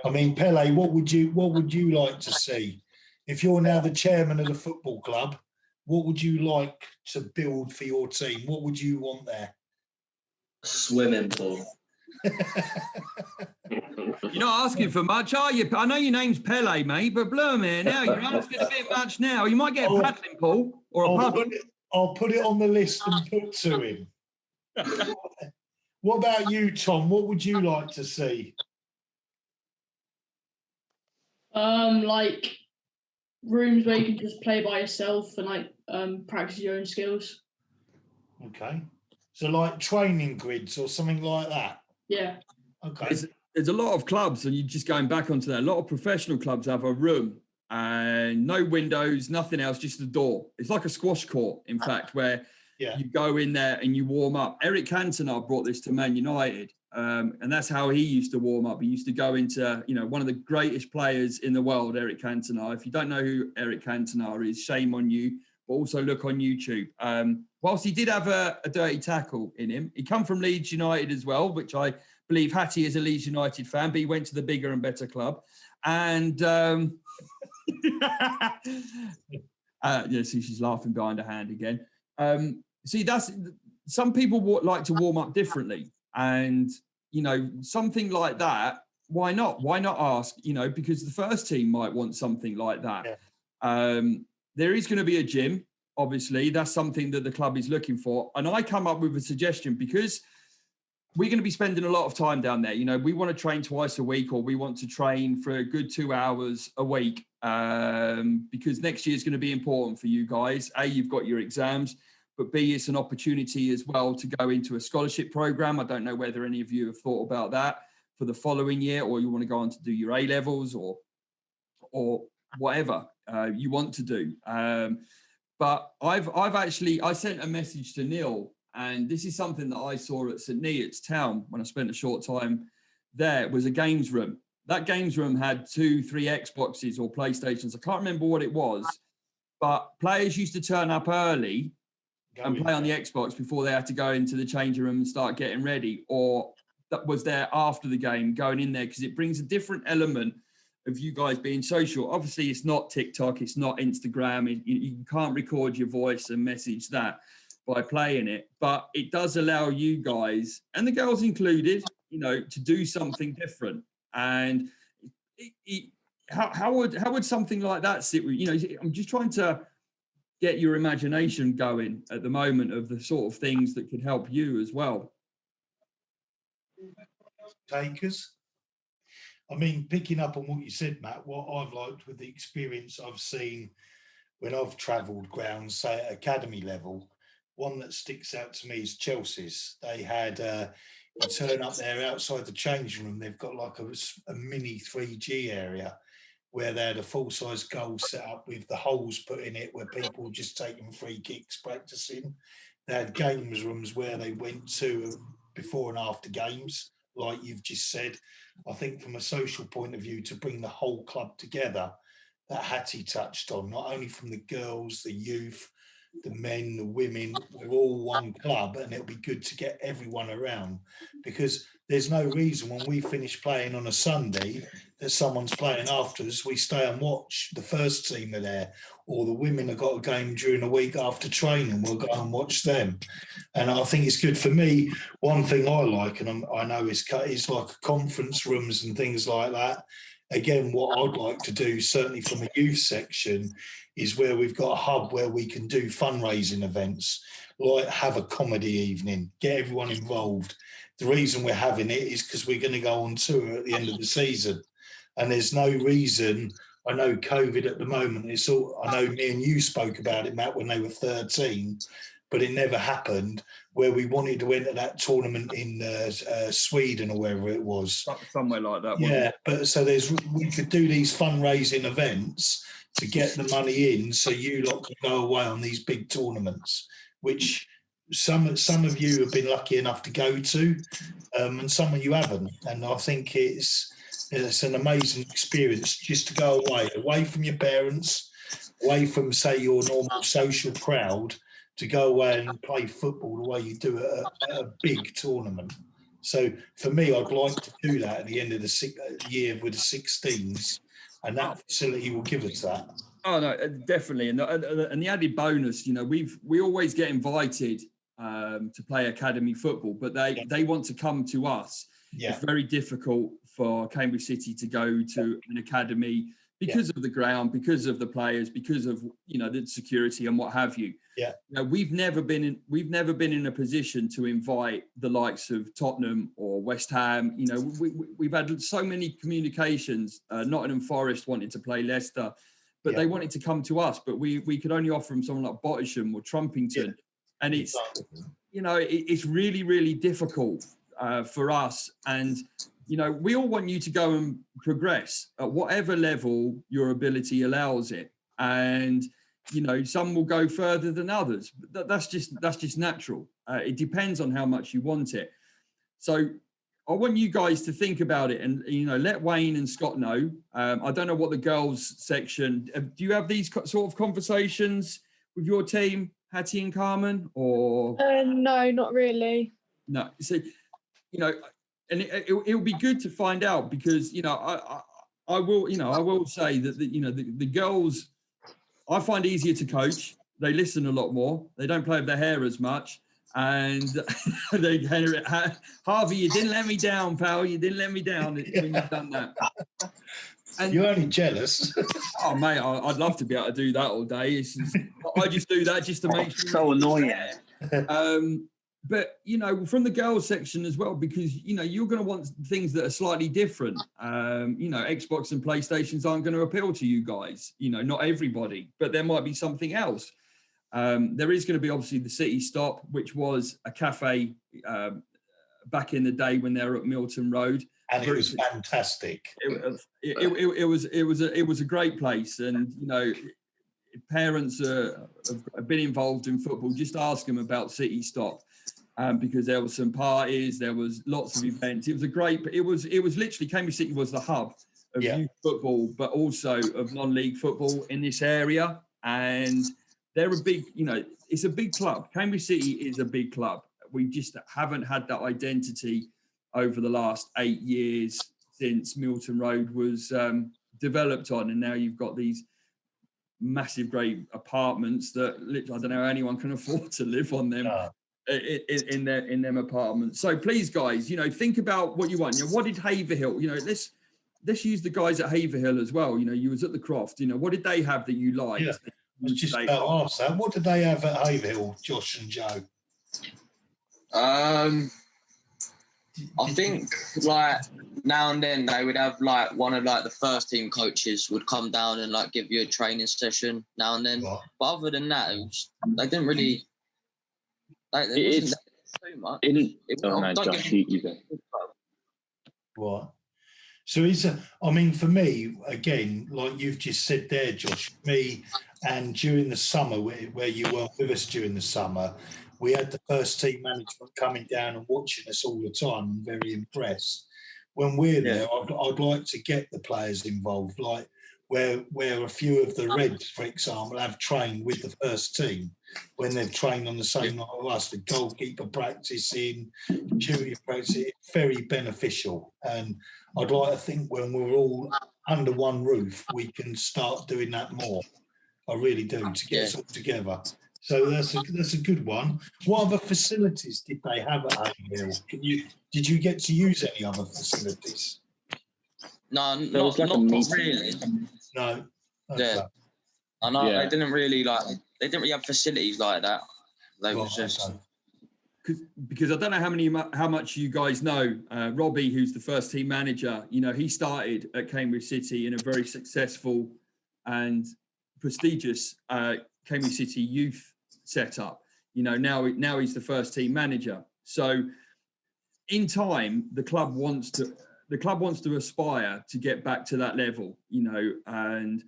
I mean, Pele, what would you like to see? If you're now the chairman of the football club, what would you like to build for your team? What would you want there? Swimming pool. You're not asking for much, are you? I know your name's Pele, mate, but blooming now you're asking a bit much now. You might get a paddling pool or a puddle. I'll put it on the list and put to him. What about you, Tom? What would you like to see? Like rooms where you can just play by yourself and like practice your own skills. Okay. So like training grids or something like that? Yeah. Okay. There's a lot of clubs, and you're just going back onto that, a lot of professional clubs have a room and no windows, nothing else, just a door. It's like a squash court, in fact, where you go in there and you warm up. Eric Cantona brought this to Man United, and that's how he used to warm up. He used to go into, you know, one of the greatest players in the world, Eric Cantona. If you don't know who Eric Cantona is, shame on you, but also look on YouTube. Whilst he did have a dirty tackle in him, he come from Leeds United as well, which I believe Hattie is a Leeds United fan, but he went to the bigger and better club. And see, she's laughing behind her hand again. See, some people like to warm up differently, and you know, something like that. Why not? Why not ask? You know, because the first team might want something like that. Yeah. There is going to be a gym. Obviously, that's something that the club is looking for, and I come up with a suggestion because we're going to be spending a lot of time down there. You know, we want to train twice a week, or we want to train for a good 2 hours a week, because next year is going to be important for you guys. A, you've got your exams, but B, it's an opportunity as well to go into a scholarship program. I don't know whether any of you have thought about that for the following year, or you want to go on to do your A levels or whatever you want to do. But I sent a message to Neil, and this is something that I saw at St. Neots Town when I spent a short time there. It was a games room. That games room had 2-3 Xboxes or PlayStations. I can't remember what it was, but players used to turn up early and play on the Xbox before they had to go into the changing room and start getting ready, or that was there after the game going in there, because it brings a different element of you guys being social. Obviously, it's not TikTok, it's not Instagram. You can't record your voice and message that by playing it, but it does allow you guys, and the girls included, to do something different. And how would something like that sit with you? I'm just trying to get your imagination going at the moment of the sort of things that could help you as well. Takers. I mean, picking up on what you said, Matt, what I've liked with the experience I've seen when I've travelled grounds, say at academy level, one that sticks out to me is Chelsea's. They had, you turn up there outside the changing room, they've got like a mini 3G area where they had a full-size goal set up with the holes put in it where people were just taking free kicks, practicing. They had games rooms where they went to before and after games, like you've just said. I think from a social point of view, to bring the whole club together, that Hattie touched on, not only from the girls, the youth, the men, the women, we're all one club, and it'll be good to get everyone around, because there's no reason when we finish playing on a Sunday that someone's playing after us, we stay and watch. The first team are there, or the women have got a game during the week after training, we'll go and watch them. And I think it's good for me. One thing I like, and I know is like conference rooms and things like that. Again, what I'd like to do, certainly from a youth section, is where we've got a hub where we can do fundraising events, like have a comedy evening, get everyone involved. The reason we're having it is because we're going to go on tour at the end of the season. And there's no reason, I know COVID at the moment, I know me and you spoke about it, Matt, when they were 13, but it never happened, where we wanted to enter that tournament in Sweden or wherever it was. Somewhere like that. Yeah, but so we could do these fundraising events to get the money in, so you lot can go away on these big tournaments, which some of you have been lucky enough to go to, and some of you haven't. And I think it's an amazing experience just to go away from your parents, away from, say, your normal social crowd, to go away and play football the way you do at a big tournament. So for me, I'd like to do that at the end of the year with the 16s, and that facility will give us that. Oh no, definitely, and the added bonus, we always get invited to play academy football, but they want to come to us. Yeah. It's very difficult for Cambridge City to go to an academy because of the ground, because of the players, because of the security and what have you. Yeah. We've never been in a position to invite the likes of Tottenham or West Ham. We've had so many communications. Nottingham Forest wanted to play Leicester, but they wanted to come to us, but we could only offer them someone like Bottisham or Trumpington, and it's it's really, really difficult for us. And we all want you to go and progress at whatever level your ability allows it. And some will go further than others. That's just natural. It depends on how much you want it. So I want you guys to think about it, and let Wayne and Scott know. I don't know what the girls section. Do you have these sort of conversations with your team, Hattie and Carmen, or? No, not really. No. So, and it'll be good to find out, because I will say that the girls, I find easier to coach. They listen a lot more. They don't play with their hair as much. And Harvey, you didn't let me down, pal. You didn't let me down when you've done that. And you're only jealous. Oh, mate, I'd love to be able to do that all day. I just do that just to make sure. So annoying. But from the girls section as well, because you're going to want things that are slightly different. Xbox and PlayStations aren't going to appeal to you guys. Not everybody, but there might be something else. There is going to be obviously the CiTY Stop, which was a cafe back in the day when they were at Milton Road, and it was fantastic. It was a great place, and parents have been involved in football. Just ask them about CiTY Stop. Because there was some parties, there was lots of events. It was literally, Cambridge City was the hub of youth football, but also of non-league football in this area. And they're a big, it's a big club. Cambridge City is a big club. We just haven't had that identity over the last 8 years since Milton Road was developed on, and now you've got these massive, great apartments that I don't know how anyone can afford to live on them. In them apartments. So please, guys, think about what you want. What did Haverhill? Let's use the guys at Haverhill as well. You was at the Croft. What did they have that you liked? Yeah, I was just about to ask that. What did they have at Haverhill, Josh and Joe? I think like now and then they would have like one of like the first team coaches would come down and like give you a training session now and then. But other than that, they didn't really. Like, it wasn't too much. What? So for me, again, like you've just said there, Josh, me and during the summer, where you were with us during the summer, we had the first team management coming down and watching us all the time. I'm very impressed. When we're there, I'd like to get the players involved, like where a few of the Reds, for example, have trained with the first team when they've trained on the same night with us, the goalkeeper practicing, shooting practicing, very beneficial. And I'd like to think when we're all under one roof, we can start doing that more. I really do, to get us all together. So that's a good one. What other facilities did they have at Haverhill? Did you get to use any other facilities? No, not really. No. Okay. Yeah. I know they didn't really have facilities like that. They was just because I don't know how much you guys know. Robbie, who's the first team manager, he started at Cambridge City in a very successful and prestigious Cambridge City youth setup. Now he's the first team manager. So in time, the club wants to aspire to get back to that level, and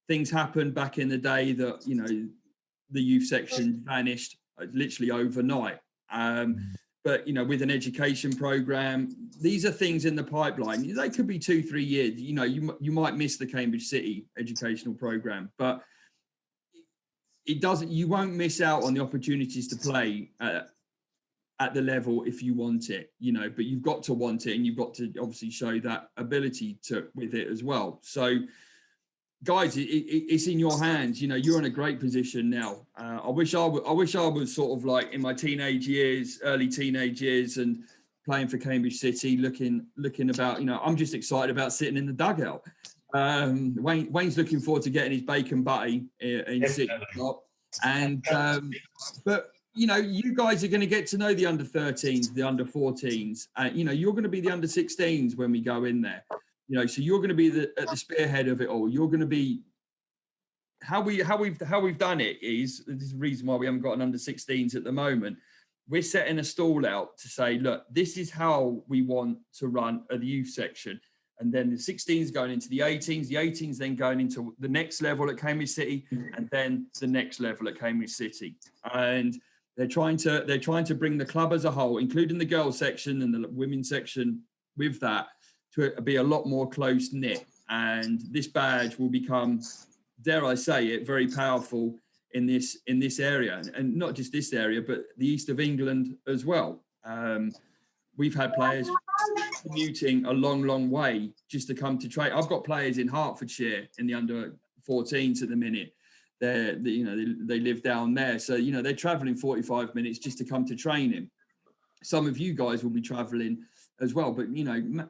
things happened back in the day that, the youth section vanished literally overnight. But, with an education program, these are things in the pipeline. They could be 2-3 years. You might miss the Cambridge City educational program, but you won't miss out on the opportunities to play at the level if you want it, but you've got to want it, and you've got to obviously show that ability with it as well. So guys, it's in your hands. You're in a great position now. I wish I was sort of like in my early teenage years and playing for Cambridge City, looking about, I'm just excited about sitting in the dugout. Wayne's looking forward to getting his bacon butty in City. And but you guys are going to get to know the under 13s, the under 14s. You're going to be the under 16s when we go in there. So you're going to be at the spearhead of it all. You're going to be how we've done it is this is the reason why we haven't got an under 16s at the moment. We're setting a stall out to say, look, this is how we want to run a youth section. And then the 16s going into the 18s then going into the next level at Cambridge City, and then the next level at Cambridge City. And they're trying to bring the club as a whole, including the girls section and the women's section with that, to be a lot more close knit. And this badge will become, dare I say it, very powerful in this area, and not just this area, but the east of England as well. We've had players commuting a long way just to come to train. I've got players in Hertfordshire in the under 14s at the minute. They live down there, so they're travelling 45 minutes just to come to training. Some of you guys will be travelling as well, but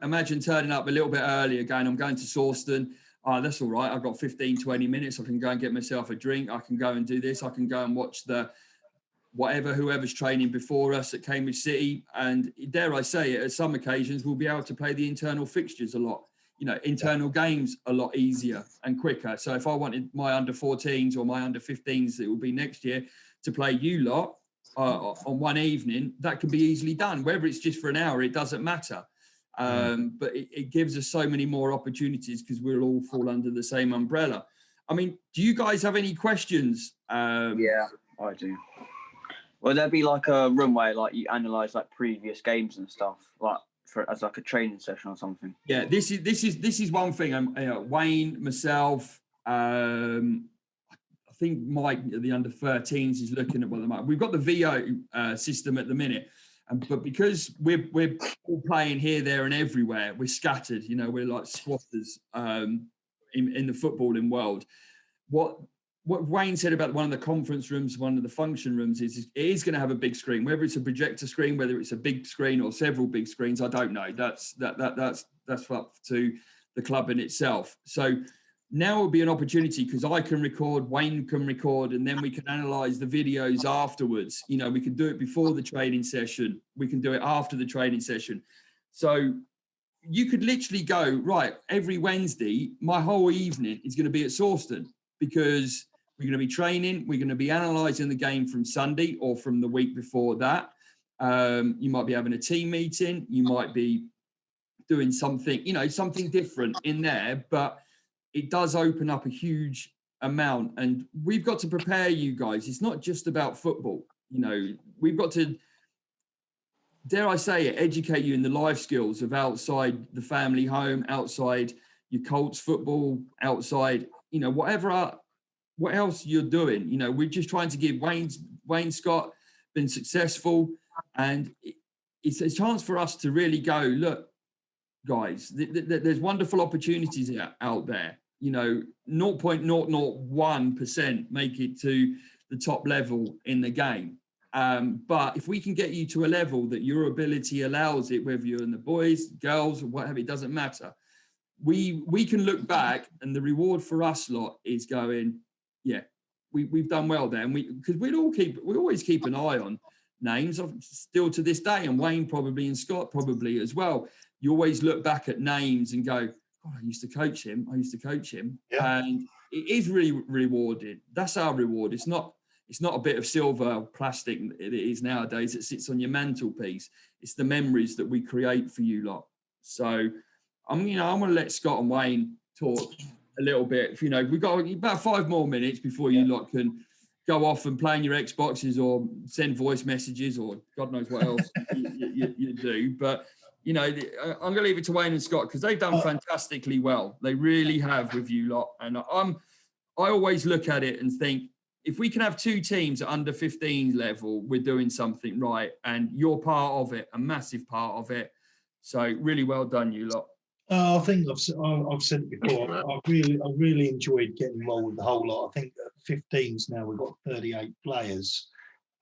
imagine turning up a little bit earlier, going, I'm going to Sawston. Oh, that's all right. I've got 15-20 minutes. I can go and get myself a drink. I can go and do this. I can go and watch whoever's training before us at Cambridge City. And dare I say it, at some occasions, we'll be able to play the internal fixtures a lot, internal games a lot easier and quicker. So if I wanted my under 14s or my under 15s, it will be next year, to play you lot on one evening, that can be easily done. Whether it's just for an hour, it doesn't matter. But it gives us so many more opportunities because we'll all fall under the same umbrella. I mean, do you guys have any questions? Yeah, I do. Well, there'd be like a room where like you analyse like previous games and stuff, like as like a training session or something. Yeah, this is one thing. Wayne, myself, I think Mike, the under 13s, is looking at what they might. We've got the VO system at the minute, but because we're all playing here, there, and everywhere, we're scattered. We're like squatters. in the footballing world. What Wayne said about one of the conference rooms, one of the function rooms, is it is going to have a big screen. Whether it's a projector screen, whether it's a big screen or several big screens, I don't know. That's up to the club in itself. So now will be an opportunity, because I can record, Wayne can record, and then we can analyze the videos afterwards. You know, we can do it before the training session. We can do it after the training session. So you could literally go, right, every Wednesday, my whole evening is going to be at Sawston, because we're going to be training. We're going to be analysing the game from Sunday or from the week before that. You might be having a team meeting. You might be doing something, you know, something different in there. But it does open up a huge amount. And we've got to prepare you guys. It's not just about football. You know, we've got to, dare I say it, educate you in the life skills of outside the family home, outside your Colts football, outside, you know, what else you're doing. You know, we're just trying to give Wayne Scott been successful, and it's a chance for us to really go, look, guys, there's wonderful opportunities out there. You know, 0.001% make it to the top level in the game. But if we can get you to a level that your ability allows it, whether you're in the boys, girls, or whatever, it doesn't matter. We can look back, and the reward for us lot is going, yeah, we've done well there. And because we always keep an eye on names still to this day, and Wayne probably, and Scott probably as well. You always look back at names and go, oh, I used to coach him. Yeah. And it is really rewarding. That's our reward. It's not a bit of silver or plastic it is nowadays. It sits on your mantelpiece. It's the memories that we create for you lot. So I'm going to let Scott and Wayne talk a little bit. You know, we've got about 5 more minutes before you lot can go off and play on your Xboxes or send voice messages or God knows what else you do. But, you know, I'm going to leave it to Wayne and Scott, because they've done fantastically well. They really have with you lot. And I always look at it and think, if we can have 2 teams at under 15 level, we're doing something right. And you're part of it, a massive part of it. So really well done, you lot. I think I've said it before. I really enjoyed getting involved with the whole lot. I think at 15s now we've got 38 players,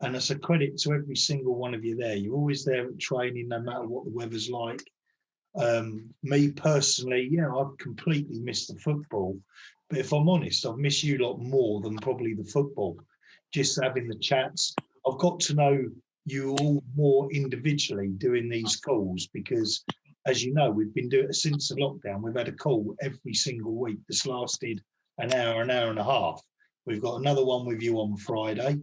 and it's a credit to every single one of you there. You're always there at training, no matter what the weather's like. Me personally, yeah, I've completely missed the football, but if I'm honest, I've missed you lot more than probably the football. Just having the chats, I've got to know you all more individually doing these calls, because as you know, we've been doing it since the lockdown. We've had a call every single week. This lasted an hour and a half. We've got another one with you on Friday.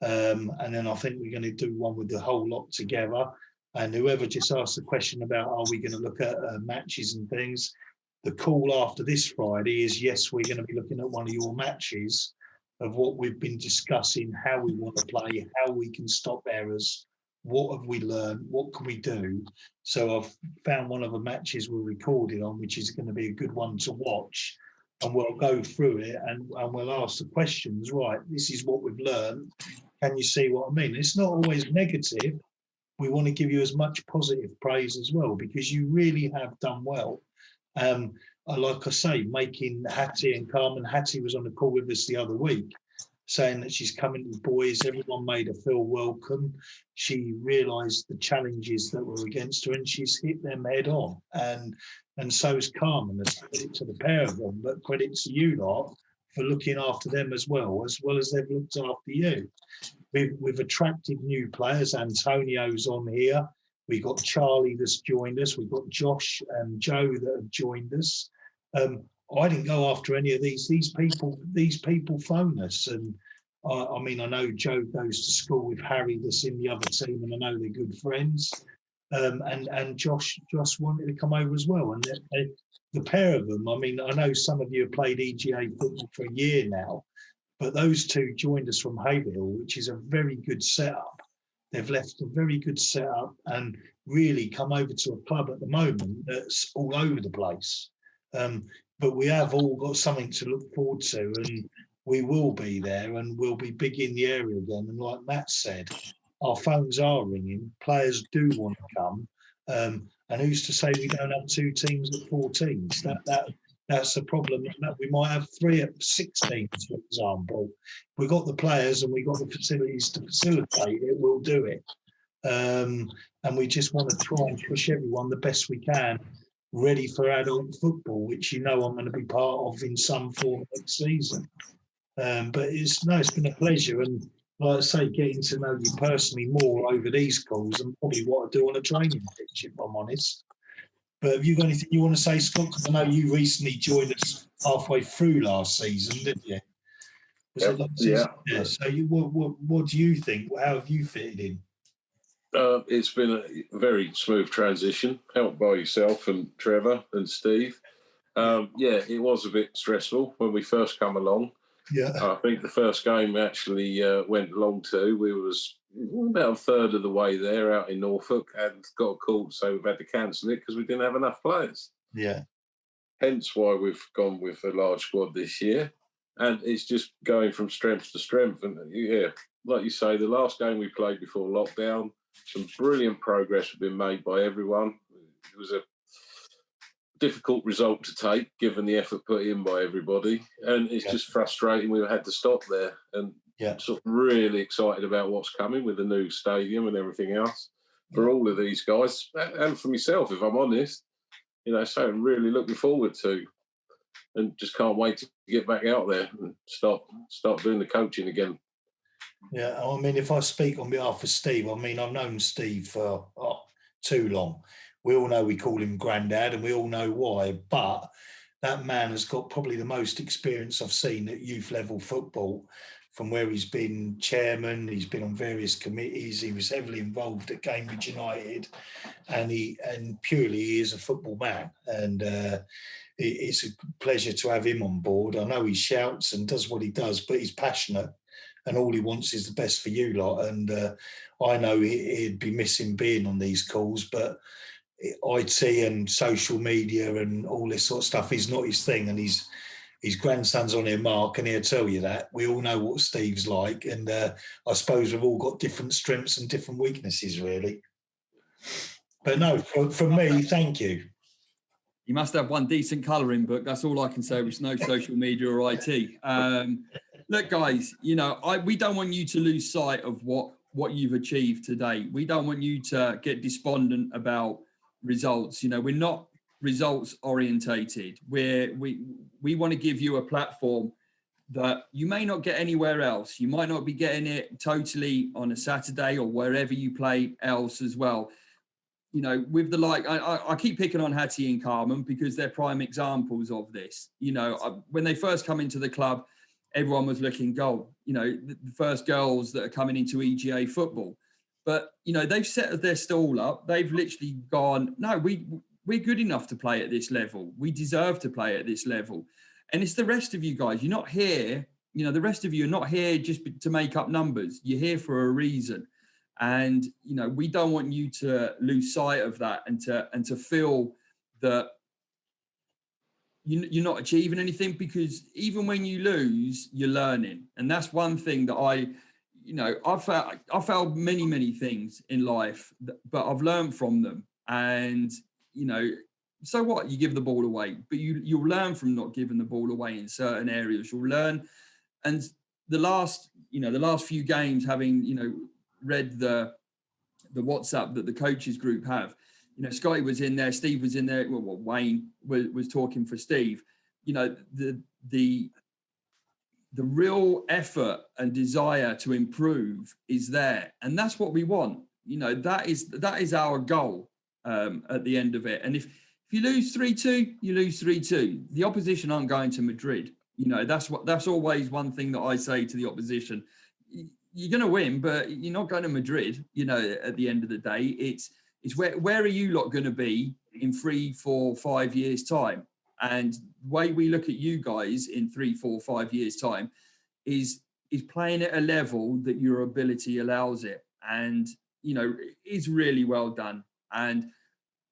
And then I think we're going to do one with the whole lot together. And whoever just asked the question about, are we going to look at matches and things? The call after this Friday is, yes, we're going to be looking at one of your matches, of what we've been discussing, how we want to play, how we can stop errors. What have we learned? What can we do? So I've found one of the matches we're recording on, which is going to be a good one to watch. And we'll go through it and we'll ask the questions, right, this is what we've learned. Can you see what I mean? It's not always negative. We want to give you as much positive praise as well, because you really have done well. Like I say, making Hattie and Carmen, Hattie was on a call with us the other week, saying that she's coming to the boys. Everyone made her feel welcome. She realised the challenges that were against her, and she's hit them head on. And so is Carmen. That's credit to the pair of them, but credit to you lot for looking after them as well as they've looked after you. We've attracted new players. Antonio's on here. We've got Charlie that's joined us. We've got Josh and Joe that have joined us. I didn't go after any of these. These people phone us, and I mean, I know Joe goes to school with Harry that's in the other team, and I know they're good friends. And Josh wanted to come over as well, and the pair of them. I mean, I know some of you have played EGA football for a year now, but those two joined us from Haverhill, which is a very good setup. They've left a very good setup and really come over to a club at the moment that's all over the place. But we have all got something to look forward to, and we will be there, and we'll be big in the area again. And like Matt said, our phones are ringing. Players do want to come. And who's to say we don't have 2 teams at 4 teams? that's the problem. That we might have 3 at 16, for example. If we got the players and we got the facilities to facilitate it, we'll do it. And we just want to try and push everyone the best we can, ready for adult football, which I'm going to be part of in some form next season. But it's been a pleasure, and like I say, getting to know you personally more over these calls and probably what I do on a training pitch, if I'm honest. But have you got anything you want to say, Scott? Because I know you recently joined us halfway through last season, didn't you? Was it last season? Yeah. So what do you think? How have you fitted in? It's been a very smooth transition, helped by yourself and Trevor and Steve. It was a bit stressful when we first come along. Yeah, I think the first game we actually went along to, we was about a third of the way there out in Norfolk and got a call to say we've had to cancel it because we didn't have enough players. Yeah. Hence why we've gone with a large squad this year. And it's just going from strength to strength. And yeah, like you say, the last game we played before lockdown, some brilliant progress has been made by everyone. It was a difficult result to take, given the effort put in by everybody. And it's just frustrating we had to stop there. And sort of really excited about what's coming with the new stadium and everything else for all of these guys. And for myself, if I'm honest, so I'm really looking forward to, and just can't wait to get back out there and start doing the coaching again. Yeah, I mean, if I speak on behalf of Steve, I mean, I've known Steve for too long. We all know we call him Grandad, and we all know why. But that man has got probably the most experience I've seen at youth level football, from where he's been chairman, he's been on various committees, he was heavily involved at Cambridge United, and purely he is a football man. And it's a pleasure to have him on board. I know he shouts and does what he does, but he's passionate, and all he wants is the best for you lot. And I know he'd be missing being on these calls, but IT and social media and all this sort of stuff is not his thing. And his grandson's on here, Mark, and he'll tell you that. We all know what Steve's like. And I suppose we've all got different strengths and different weaknesses, really. But no, from me, thank you. You must have one decent colouring book. That's all I can say, with no social media or IT. Look, guys, we don't want you to lose sight of what you've achieved today. We don't want you to get despondent about results. We're not results orientated. We want to give you a platform that you may not get anywhere else. You might not be getting it totally on a Saturday or wherever you play else as well. With the I keep picking on Hattie and Carmen because they're prime examples of this. When they first come into the club, everyone was looking gold. The first girls that are coming into EGA football. But, they've set their stall up. They've literally gone, no, we're good enough to play at this level. We deserve to play at this level. And it's the rest of you guys. You're not here, the rest of you are not here just to make up numbers. You're here for a reason. And, we don't want you to lose sight of that and to feel that you're not achieving anything, because even when you lose, you're learning. And that's one thing that I failed many things in life, but I've learned from them. And, so what? You give the ball away, but you'll learn from not giving the ball away in certain areas. You'll learn. And the last few games, having, read the WhatsApp that the coaches group have, Scotty was in there, Steve was in there, Wayne was talking for Steve. The real effort and desire to improve is there, and that's what we want. That is our goal at the end of it. And if you lose 3-2, you lose 3-2. The opposition aren't going to Madrid. That's always one thing that I say to the opposition. You're going to win, but you're not going to Madrid. At the end of the day, it's where are you lot going to be in 3, 4, 5 years time? And the way we look at you guys in 3, 4, 5 years time is playing at a level that your ability allows it. And, it's really well done. And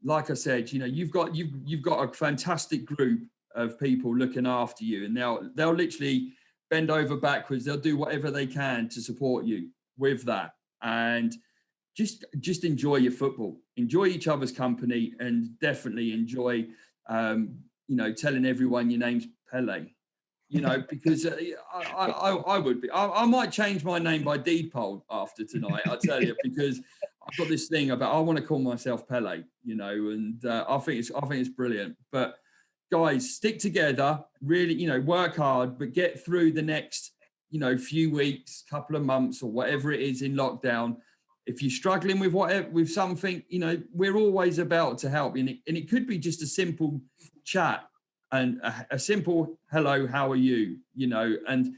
like I said, you've got a fantastic group of people looking after you, and they'll literally bend over backwards. They'll do whatever they can to support you with that. And just enjoy your football, enjoy each other's company, and definitely enjoy, telling everyone your name's Pele. Because I would be. I might change my name by default after tonight. I tell you, because I've got this thing about I want to call myself Pele. And I think it's brilliant. But guys, stick together. Really, work hard, but get through the next, few weeks, couple of months, or whatever it is in lockdown. If you're struggling with something, we're always about to help. And it could be just a simple chat. And a simple hello, how are you? And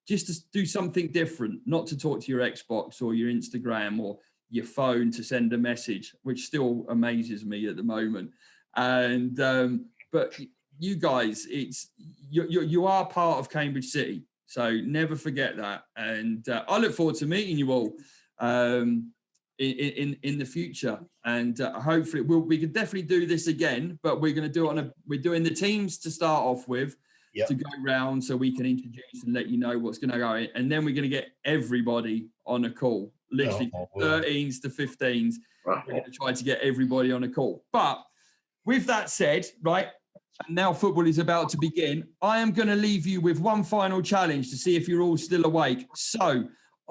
just to do something different, not to talk to your Xbox or your Instagram or your phone to send a message, which still amazes me at the moment. And but you guys, you are part of Cambridge City, so never forget that. And I look forward to meeting you all in the future, and hopefully we can definitely do this again, but we're going to do it we're doing the teams to start off with, to go round so we can introduce and let you know what's going to go in, and then we're going to get everybody on a call, literally 13s to 15s. We're going to try to get everybody on a call. But with that said, right, and now football is about to begin, I am going to leave you with one final challenge to see if you're all still awake. So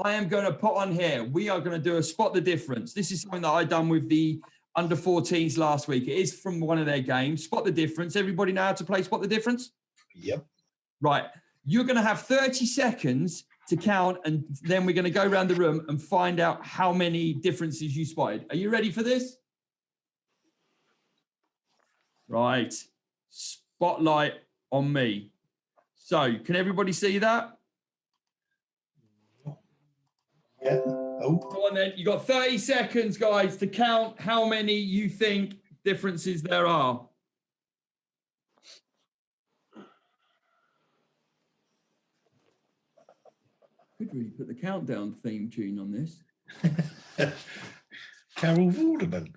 I am going to put on here, we are going to do a spot the difference. This is something that I done with the under 14s last week. It is from one of their games. Spot the difference. Everybody know how to play spot the difference? Yep. Right. You're going to have 30 seconds to count, and then we're going to go around the room and find out how many differences you spotted. Are you ready for this? Right. Spotlight on me. So can everybody see that? Yeah. Oh. Go on then. You got 30 seconds, guys, to count how many you think differences there are. Could really put the countdown theme tune on this. Carol Vorderman.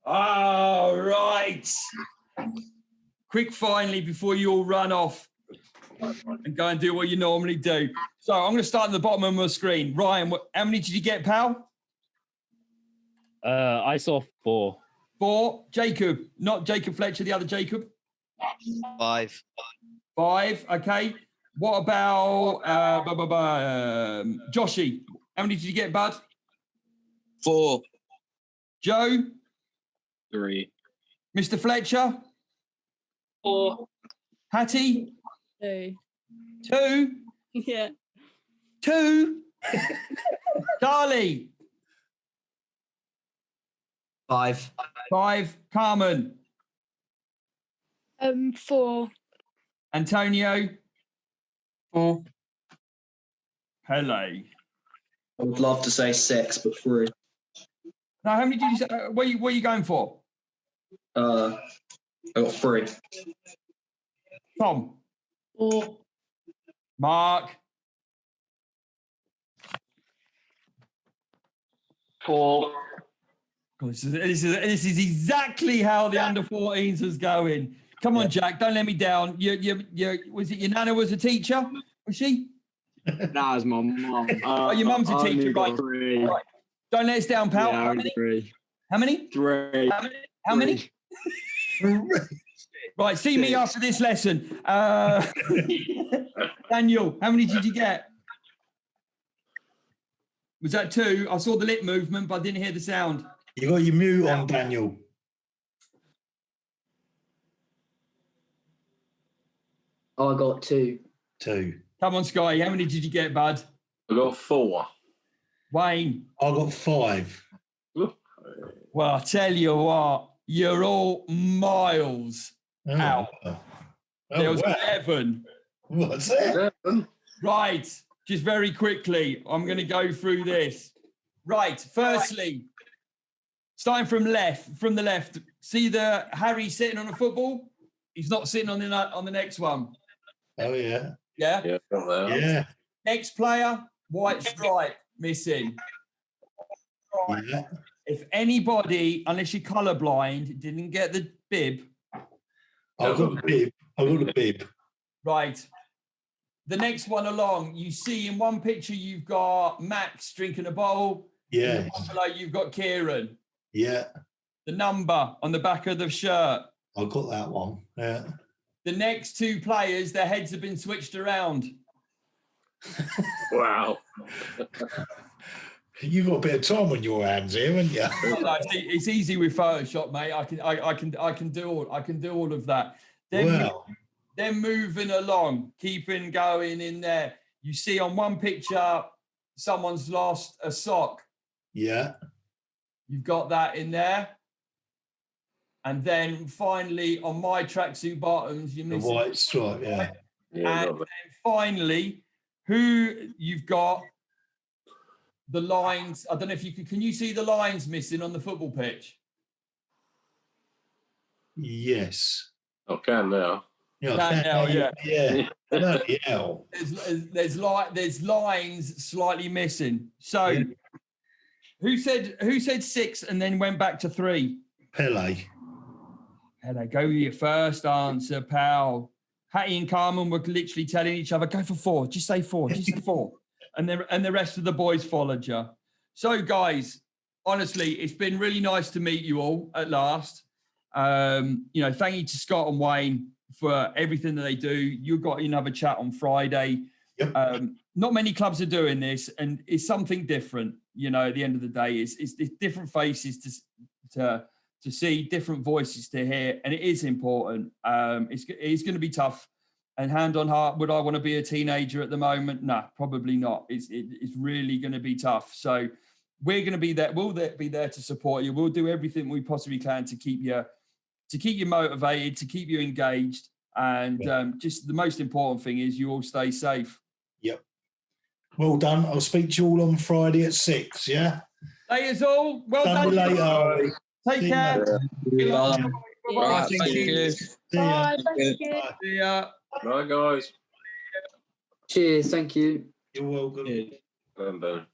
All right. Quick finally before you all run off and go and do what you normally do. So I'm going to start at the bottom of my screen. Ryan, how many did you get, pal? I saw 4. 4. Jacob, not Jacob Fletcher, the other Jacob. 5. 5. Okay. What about Joshy? How many did you get, bud? 4. Joe? 3. Mr. Fletcher? 4. Hattie? 2. 2? Yeah. 2? Charlie? 5. 5. Carmen? 4. Antonio? 4. Pele? I would love to say 6, but 3. Now, how many did you say? What are you going for? I got 3. Tom? 4. Mark? 4. This is exactly how the under 14s was going. Come on, Jack, don't let me down. Was it your nana was a teacher? Was she? That was my mum. Your mum's a teacher, right? Right. Don't let us down, pal. Yeah, How many? 3. How many? 3. How many? Right, see me after this lesson. Daniel, how many did you get? Was that 2? I saw the lip movement, but I didn't hear the sound. You got your mute on, Daniel. I got 2. 2. Come on, Sky. How many did you get, bud? I got 4. Wayne? I got 5. Well, I tell you what, you're all miles out. There was 11. What's that? 11. Right. Just very quickly, I'm going to go through this. Right. Firstly, starting from the left, see the Harry sitting on a football? He's not sitting on the next one. Oh, yeah. Yeah. Yeah. Got that. Yeah. Next player, white stripe missing. Yeah. If anybody, unless you're colourblind, didn't get the bib. I've got a bib. I've got a bib. Right. The next one along, you see in one picture you've got Max drinking a bowl. Yeah. In the one below, you've got Kieran. Yeah. The number on the back of the shirt. I've got that one. Yeah. The next two players, their heads have been switched around. Wow. You've got a bit of time on your hands here, haven't you? No, it's easy with Photoshop, mate. I can do all of that. Then moving along, keeping going in there. You see on one picture, someone's lost a sock. Yeah. You've got that in there. And then finally on my tracksuit bottoms, you're The missing white stripe, yeah. And then finally, who you've got the lines. I don't know if you can you see the lines missing on the football pitch? Yes. I can now. Yeah, Can now, yeah. Yeah. Bloody hell. There's lines slightly missing. So who said 6 and then went back to 3? Pele. Pele, go with your first answer, pal. Hattie and Carmen were literally telling each other, go for 4, just say 4, just say 4. And the rest of the boys followed you. So guys, honestly, it's been really nice to meet you all at last. Thank you to Scott and Wayne for everything that they do. You've got another chat on Friday. Yep. Not many clubs are doing this, and it's something different. At the end of the day, it's different faces to see, different voices to hear, and it is important. It's going to be tough. And hand on heart, would I want to be a teenager at the moment? No, probably not. It's really going to be tough. So we're going to be there. We'll be there to support you. We'll do everything we possibly can to keep you motivated, to keep you engaged. And just the most important thing is you all stay safe. Yep. Well done. I'll speak to you all on Friday at 6, yeah? Laters all. Well done. Later. Take care. Bye. Thank you. Bye. Thank you. See ya. Bye, guys. Cheers. Thank you. You're welcome. Well done.